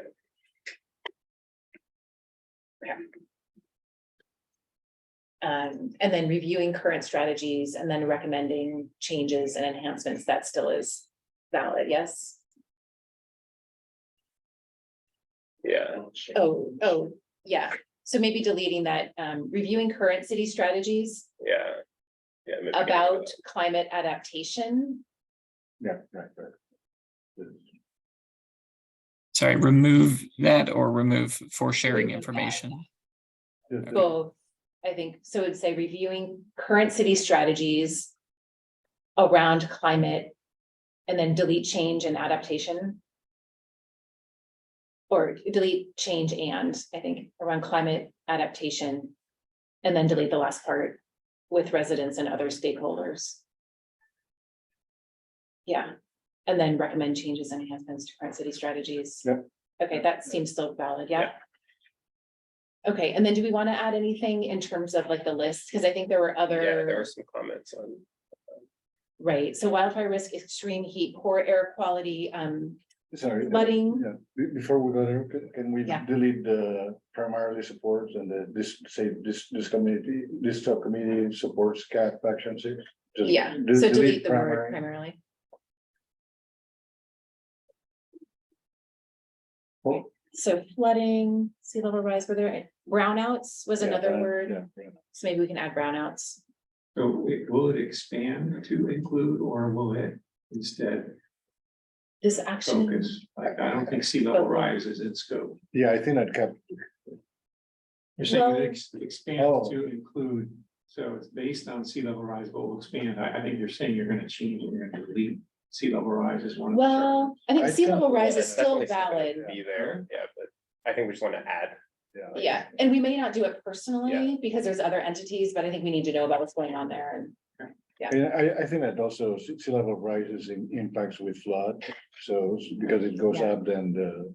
And then reviewing current strategies and then recommending changes and enhancements, that still is valid, yes? Yeah. Oh, yeah, so maybe deleting that, reviewing current city strategies Yeah. Yeah. maybe get rid of about that. climate adaptation. Yeah, right. Sorry, remove that or remove for sharing Remove that. information. Both, I think, so it'd say reviewing current city strategies around climate and then delete change and adaptation. Or delete change and, I think, around climate adaptation. And then delete the last part with residents and other stakeholders. Yeah, and then recommend changes and enhancements to current city strategies. Yep. Okay, that seems still valid, yeah. Okay, and then do we want to add anything in terms of like the list? Because I think there were Yeah, there other, are some comments on. right, so wildfire risk, extreme heat, poor air quality, Sorry. flooding. Yeah, before we go there, can we Yeah. delete the primarily supports and this committee, this subcommittee supports Cap Action 6? Just Yeah, do- so delete the word primary. primarily. Oh. So flooding, sea level rise, were there brownouts was Yeah, another word, yeah. so maybe we can add brownouts. So will it expand to include or will it instead This action. focus? Like, I don't think sea level rise is in scope. Yeah, I think that Cap, You're saying Well- it expand Oh. to include, so it's based on sea level rise, but will expand. I think you're saying you're gonna change, it, you're gonna delete sea level rise as one. of the Well, I think I sea level think- rise is That's still definitely still gonna valid. Be there, yeah, but I think we just want to add. yeah. Yeah, and we may not do it personally Yeah. because there's other entities, but I think we need to know about what's going on there and. And I think that also sea level rises in impacts with flood, so because it goes Yeah. up, then the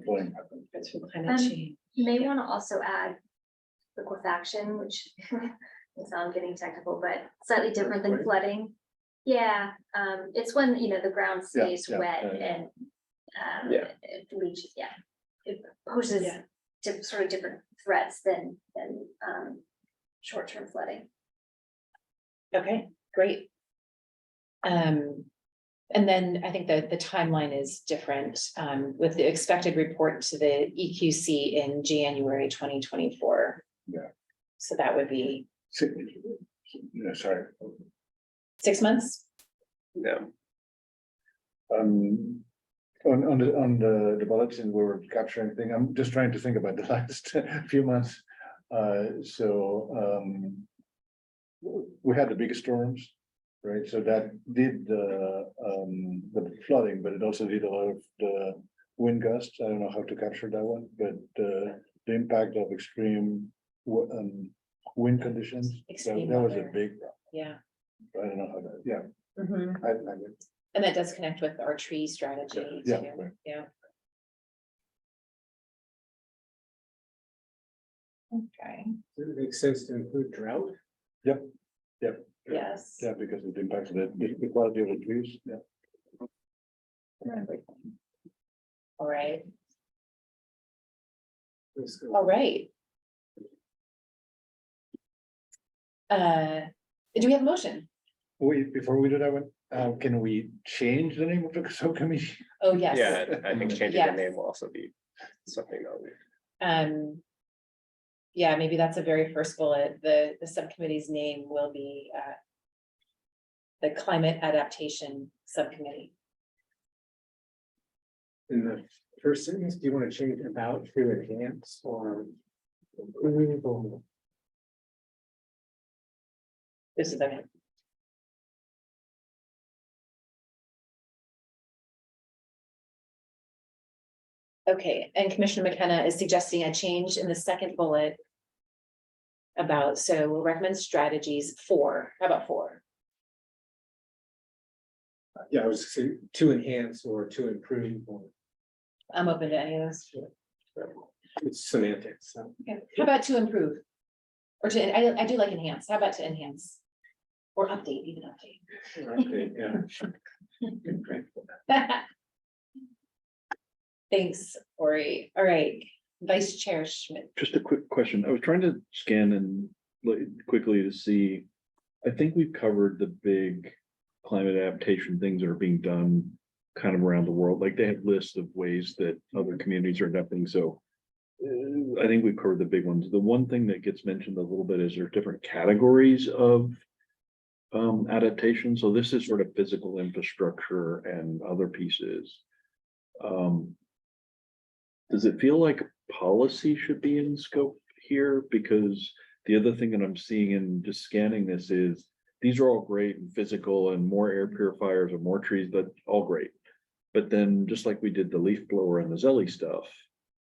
flooding happens. It's from climate Um, change. You may want to also add liquefaction, which is I'm getting technical, but slightly different than flooding. Yeah, it's when, you know, the ground stays yeah, wet yeah. and Yeah. it leaches, yeah. It poses Yeah. sort of different threats than short-term flooding. Okay, great. And then I think that the timeline is different, with the expected report to the EQC in January 2024. Yeah. So that would be Yeah, sorry. 6 months. Yeah. On the bullets and we were capturing thing, I'm just trying to think about the last few months. We had the biggest storms right? So that did the flooding, but it also did a lot of the wind gusts. I don't know how to capture that one, but the impact of extreme wind conditions, Extreme that was a weather. big, Yeah. I don't know how that, yeah. Mhm. And that does connect with our tree strategy Yeah, too. right. Yeah. Okay, Does it make sense to include drought? Yep, yes. yeah, because it impacts the quality of the trees, yeah. All right, Let's go. all right. Do we have a motion? Wait, before we do that one, can we change the name of the subcommittee? Oh, yes. Yeah, I think changing the Yes. name will also be something that we. Yeah, maybe that's a very first bullet. The subcommittee's name will be the Climate Adaptation Subcommittee. In the first sentence, do you want to change about to enhance or? improve or- Just a second. Okay, and Commissioner McKenna is suggesting a change in the second bullet. About, so we'll recommend strategies for, how about for? Yeah, I was saying to enhance or to improve or I'm open to any of those. it's semantics. So. Okay, how about to improve? Or to, I do like enhance, how about to enhance? Or update, even Okay, yeah. update. Thanks, Ori. All right, Vice Chair Schmidt. Just a quick question. I was trying to scan and look quickly to see. I think we've covered the big climate adaptation things that are being done kind of around the world. Like they have lists of ways that other communities are adapting. So I think we've covered the big ones. The one thing that gets mentioned a little bit is there different categories of adaptation. So this is sort of physical infrastructure and other pieces. Does it feel like policy should be in scope here? Because the other thing that I'm seeing in just scanning this is these are all great and physical and more air purifiers and more trees, but all great. But then just like we did the leaf blower and the Zelly stuff,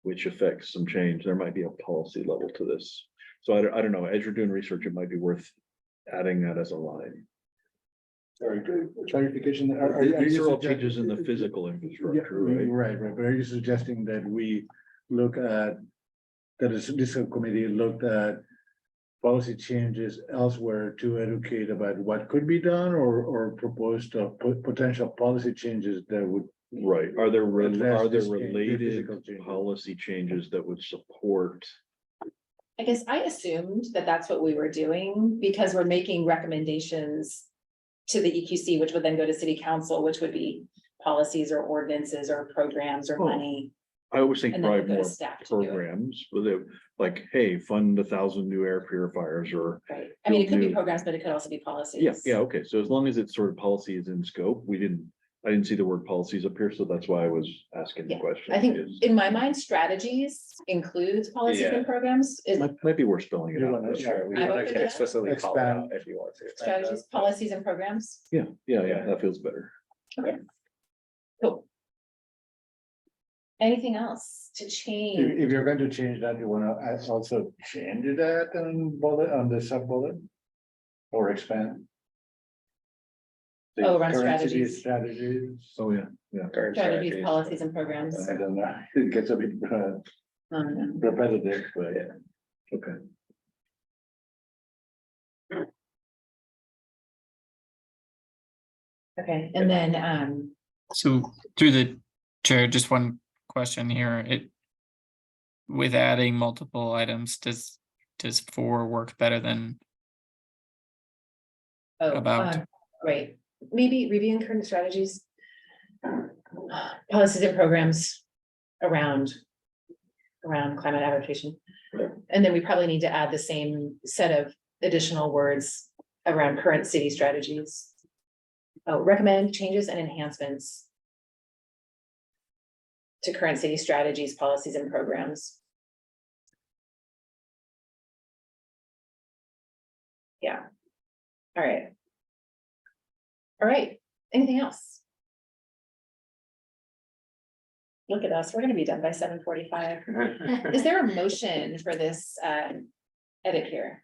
which affects some change, there might be a policy level to this. So I don't know, as you're doing research, it might be worth adding that as a line. Sorry, clarification. These are all suggesting- changes in the physical infrastructure, right? Right, but are you suggesting that we look at, this subcommittee looked at policy changes elsewhere to educate about what could be done or proposed potential policy changes that would? Right, are there Address this change, the related physical changes. policy changes that would support? I guess I assumed that that's what we were doing because we're making recommendations to the EQC, which would then go to city council, which would be policies or ordinances or programs or Oh. money. I always think And then probably go to more staff to do it. programs, with it, like, hey, fund 1,000 new air purifiers or, Right. I mean, it could be New- programs, but it could also be policies. yeah, okay, so as long as it's sort of policy is in scope, I didn't see the word policies up here, so that's why I was asking the Yeah, question. I think is- in my mind, strategies includes policies and programs is Might be worth spelling it You out. wanna- yeah, we I'm I open can to that. explicitly call it out Expand. if you want to. strategies, policies and programs. Yeah, that feels better. Cool. Anything else to change? If you're going to change that, you wanna also change that and bullet on the sub bullet? Or expand? The Oh, around current city strategies. Strategies. Oh, yeah. Current Strategies, policies and programs. I don't know, it gets a bit repetitive, but yeah. Okay. Okay, and then, So through the chair, just one question here. With adding multiple items, does 4 work better than About. Right, maybe reviewing current strategies. Policies and programs around climate adaptation. And then we probably need to add the same set of additional words around current city strategies. Oh, recommend changes and enhancements to current city strategies, policies and programs. Yeah. All right. All right, anything else? Look at us, we're gonna be done by 7:45. Is there a motion for this edit here?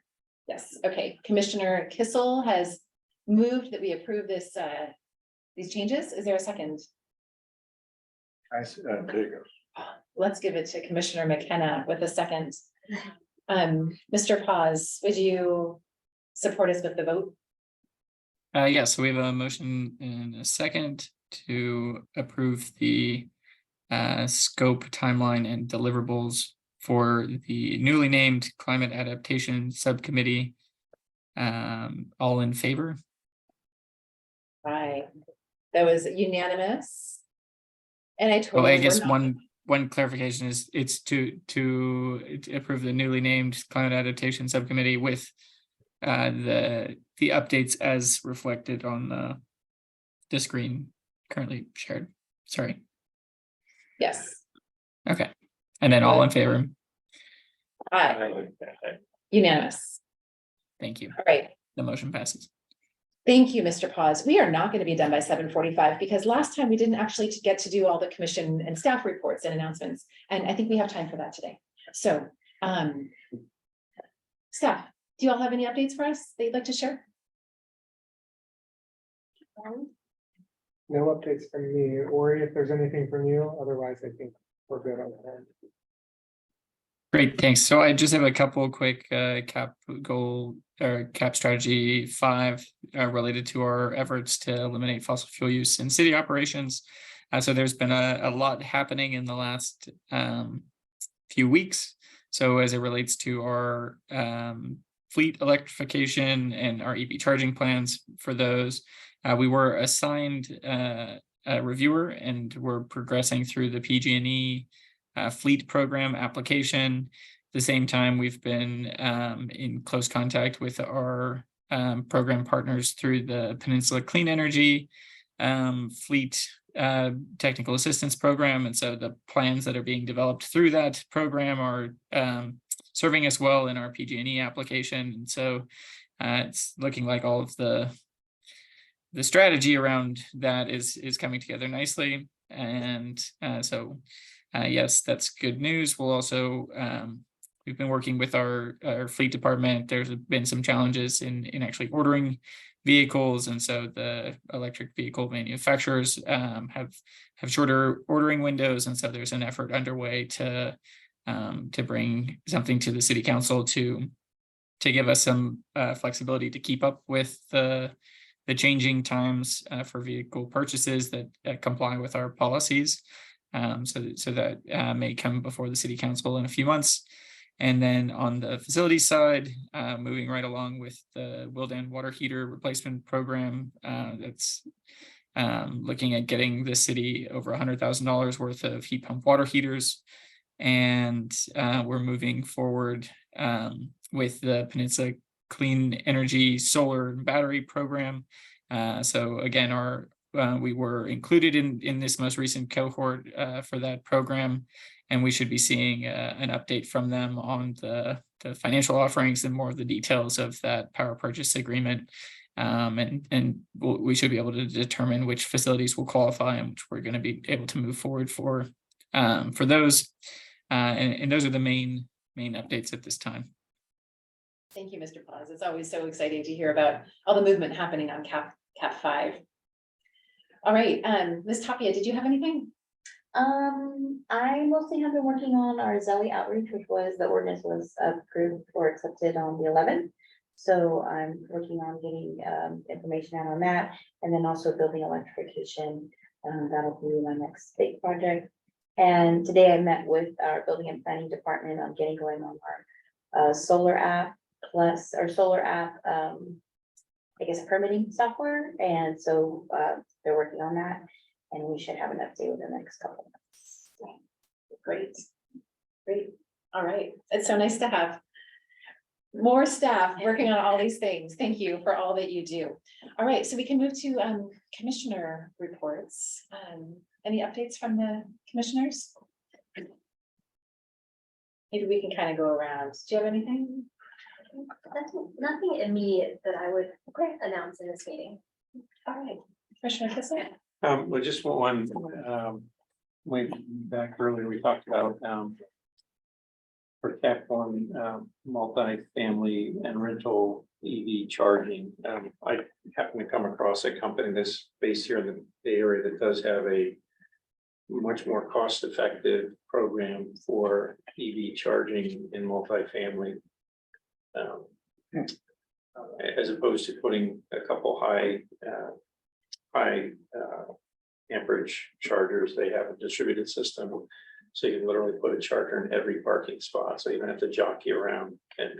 Yes, okay. Commissioner Kissel has moved that we approve this these changes. Is there a second? There you go. Let's give it to Commissioner McKenna with a second. Mr. Paz, would you support us with the vote? Yeah, so we have a motion and a second to approve the scope, timeline, and deliverables for the newly named Climate Adaptation Subcommittee. All in favor? Aye. That was unanimous. And I Well, totally. I guess one clarification is it's to approve the newly named Climate Adaptation Subcommittee with the updates as reflected on the screen currently shared. Sorry. Yes. Okay. And then all in favor? Aye. Unanimous. Thank you. All right. The motion passes. Thank you, Mr. Paz. We are not going to be done by 7:45 because last time we didn't actually get to do all the commission and staff reports and announcements. And I think we have time for that today. So, staff, do you all have any updates for us that you'd like to share? No updates from me, or if there's anything from you, otherwise I think we're good on that. Great, thanks. So I just have a couple quick cap goal or cap strategy 5 related to our efforts to eliminate fossil fuel use in city operations. So there's been a lot happening in the last few weeks. So as it relates to our fleet electrification and our EV charging plans for those, we were assigned a reviewer and we're progressing through the PG&E fleet program application. At the same time, we've been in close contact with our program partners through the Peninsula Clean Energy Fleet Technical Assistance Program. And so the plans that are being developed through that program are serving us well in our PG&E application. And so it's looking like all of the strategy around that is coming together nicely. And yes, that's good news. We'll also, we've been working with our fleet department. There's been some challenges in actually ordering vehicles. And so the electric vehicle manufacturers have shorter ordering windows. And so there's an effort underway to bring something to the city council to give us some flexibility to keep up with the changing times for vehicle purchases that comply with our policies. So that may come before the city council in a few months. And then on the facility side, moving right along with the Wildan water heater replacement program, that's looking at getting the city over $100,000 worth of heat pump water heaters. And we're moving forward with the Peninsula Clean Energy Solar and Battery Program. So again, we were included in this most recent cohort for that program, and we should be seeing an update from them on the financial offerings and more of the details of that power purchase agreement. And we should be able to determine which facilities will qualify and which we're going to be able to move forward for those. And those are the main updates at this time. Thank you, Mr. Paz. It's always so exciting to hear about all the movement happening on Cap 5. All right, Ms. Tapia, did you have anything? I mostly have been working on our Zelly outreach, which was the ordinance was approved or accepted on the 11th. So I'm working on getting information out on that, and then also building electrification. That'll be my next big project. And today I met with our building and planning department on getting going on our solar app plus our solar app, I guess, permitting software. And so they're working on that, and we should have an update within the next couple of months. Great. All right. It's so nice to have more staff working on all these things. Thank you for all that you do. All right, so we can move to commissioner reports. Any updates from the commissioners? Maybe we can kind of go around. Do you have anything? That's nothing immediate that I would announce in this meeting. All right, Commissioner Kissel. Well, just one, way back earlier, we talked about, for Cap One, multifamily and rental EV charging. I happened to come across a company that's based here in the Bay Area that does have a much more cost-effective program for EV charging in multifamily. As opposed to putting a couple high amperage chargers, they have a distributed system. So you can literally put a charger in every parking spot, so you don't have to jockey around. And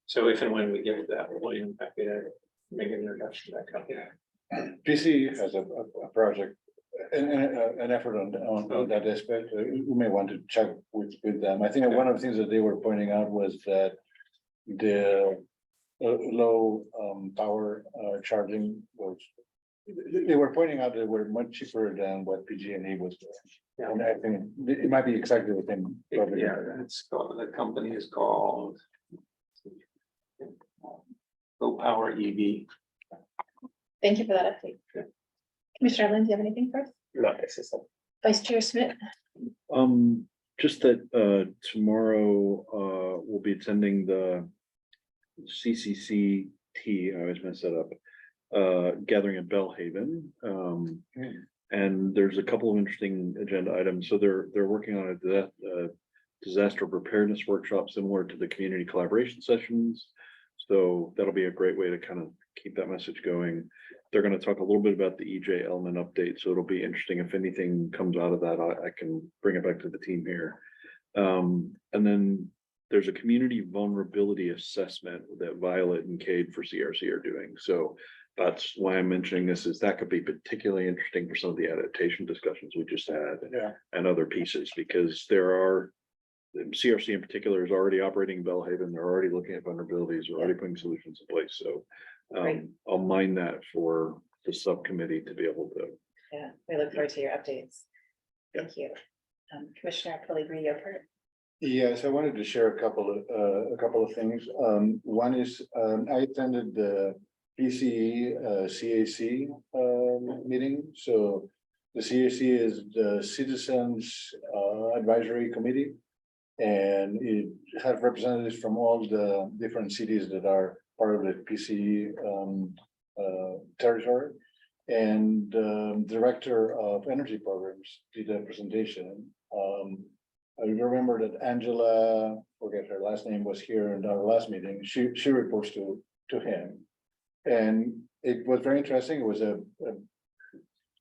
so if and when we get to that, we'll happy to make an introduction to that company. PC has a project, an effort on that aspect. You may want to check with them. I think one of the things that they were pointing out was that the low power charging was, they were pointing out they were much cheaper than what PG&E was doing. Yeah. And I think it might be exactly the same. Yeah, it's called, the company is called Low Power EV. Thank you for that update. Commissioner Lynn, do you have anything for us? No, this is. Vice Chair Schmidt? Just that tomorrow we'll be attending the CCCT, I always mess that up, gathering in Bellhaven. And there's a couple of interesting agenda items. So they're working on a disaster preparedness workshop similar to the community collaboration sessions. So that'll be a great way to kind of keep that message going. They're going to talk a little bit about the EJ element update. So it'll be interesting if anything comes out of that, I can bring it back to the team here. And then there's a community vulnerability assessment that Violet and Cade for CRC are doing. So that's why I'm mentioning this, is that could be particularly interesting for some of the adaptation discussions we just had. Yeah. And other pieces, because there are, CRC in particular is already operating in Bellhaven. They're already looking at vulnerabilities, they're already putting solutions in place. So Great. I'll mind that for the subcommittee to be able to. Yeah, we look forward to your updates. Thank you. Commissioner Pellegrini-Yopert. Yes, I wanted to share a couple of things. One is, I attended the PCE CAC meeting. So the CAC is the Citizens Advisory Committee, and it has representatives from all the different cities that are part of the PCE territory. And Director of Energy Programs did a presentation. I remember that Angela, forget her last name, was here in our last meeting. She reports to him. And it was very interesting. It was a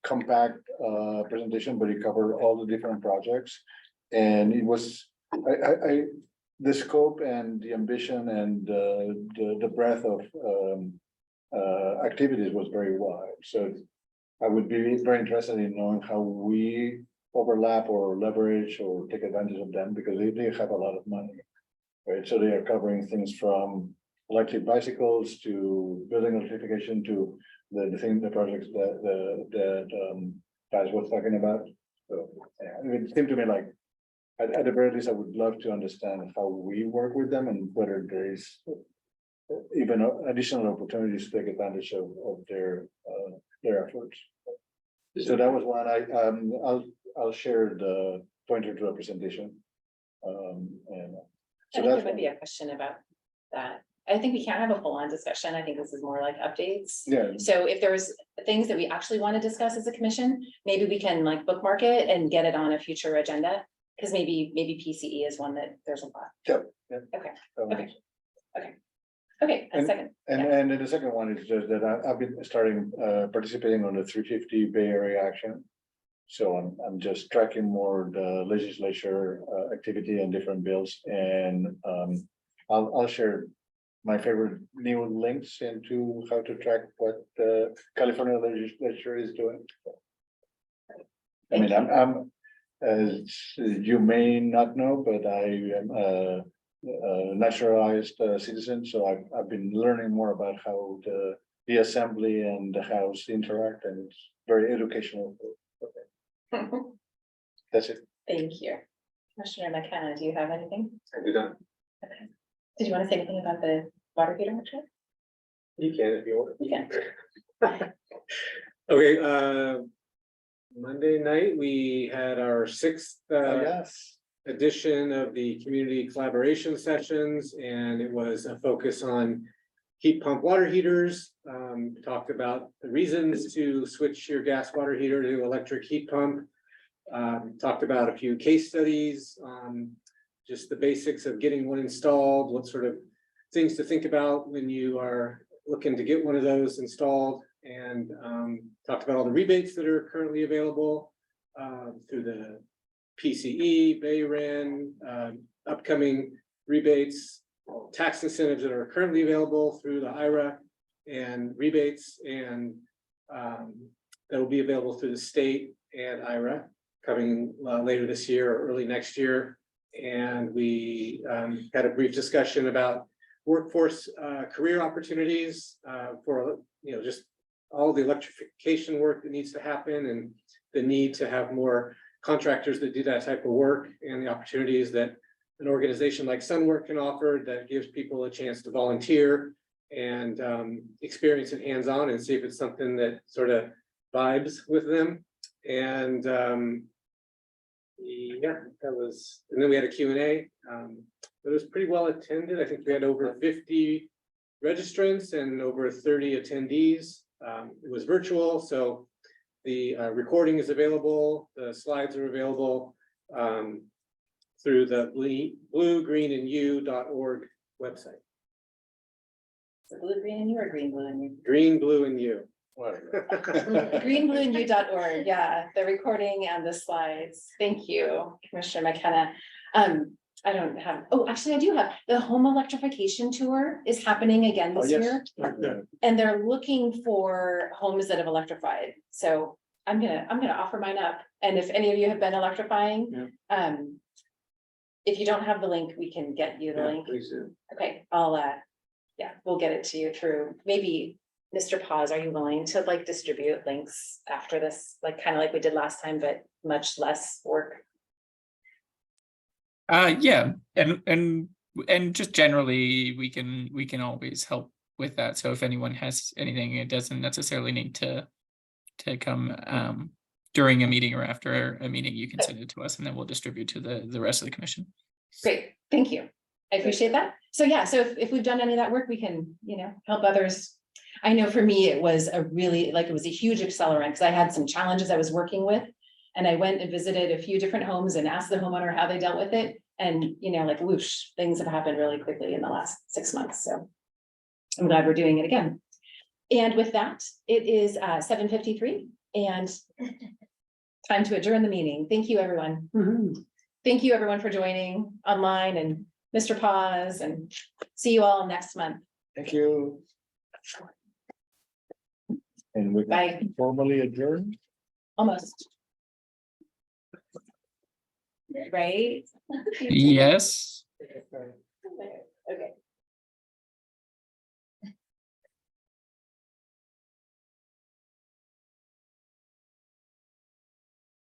compact presentation, but it covered all the different projects. And it was, the scope and the ambition and the breadth of activities was very wide. So I would be very interested in knowing how we overlap or leverage or take advantage of them, because they have a lot of money, right? So they are covering things from electric bicycles to building electrification to the projects that Paz was talking about. So yeah, it seemed to me like at the very least, I would love to understand how we work with them and whether there is even additional opportunities to take advantage of their efforts. So that was one. I'll share the pointer to a presentation. And I think there would be a question about that. I think we can't have a full-on discussion. I think this is more like updates. yeah, So if there's things that we actually want to discuss as a commission, maybe we can like bookmark it and get it on a future agenda. Because maybe PCE is one that there's a lot. Okay, a second. And then the second one is just that I've been starting participating on the 350 Bay Area Action. So I'm just tracking more the legislature activity and different bills, and I'll share my favorite new links into how to track what the California legislature is doing. I mean, I'm as you may not know, but I am a naturalized citizen, so I've been learning more about how the assembly and the house interact, and it's very educational. That's it. Thank you. Commissioner McKenna, do you have anything? I do not. Okay. Did you want to say anything about the water heater? You can if you want. You can. Okay, Monday night, we had our sixth Yes. edition of the community collaboration sessions, and it was a focus on heat pump water heaters. Talked about the reasons to switch your gas water heater to electric heat pump. Talked about a few case studies, just the basics of getting one installed, what sort of things to think about when you are looking to get one of those installed, and talked about all the rebates that are currently available through the PCE, BayREN, upcoming rebates, tax incentives that are currently available through the IRA, and rebates and that will be available through the state and IRA coming later this year or early next year. And we had a brief discussion about workforce career opportunities for, you know, just all the electrification work that needs to happen, and the need to have more contractors that do that type of work, and the opportunities that an organization like Sunwork can offer that gives people a chance to volunteer and experience it hands-on and see if it's something that sort of vibes with them. And yeah, that was, and then we had a Q&A. It was pretty well attended. I think we had over 50 registrants and over 30 attendees. It was virtual, so the recording is available, the slides are available through the bluegreenandyou.org website. So blue, green, and you, or green, blue, and you? Green, blue, and you. Greenblueandyou.org, yeah, the recording and the slides. Thank you, Commissioner McKenna. I don't have, oh, actually I do have, the home electrification tour is happening again this year. And they're looking for homes that have electrified. So I'm gonna offer mine up. And if any of you have been electrifying, if you don't have the link, we can get you the link. Please do. Okay, I'll yeah, we'll get it to you through, maybe Mr. Paz, are you willing to like distribute links after this, like kind of like we did last time, but much less work? Yeah, and just generally, we can always help with that. So if anyone has anything, it doesn't necessarily need to come during a meeting or after a meeting. You can send it to us, and then we'll distribute to the rest of the commission. Great, thank you. I appreciate that. So yeah, so if we've done any of that work, we can, you know, help others. I know for me, it was a really, like, it was a huge accelerant because I had some challenges I was working with. And I went and visited a few different homes and asked the homeowner how they dealt with it. And, you know, like whoosh, things have happened really quickly in the last 6 months. So I'm glad we're doing it again. And with that, it is 7:53 and time to adjourn the meeting. Thank you, everyone. Thank you, everyone, for joining online, and Mr. Paz, and see you all next month. Thank you. And we Bye. formally adjourn. Almost. Right? Yes.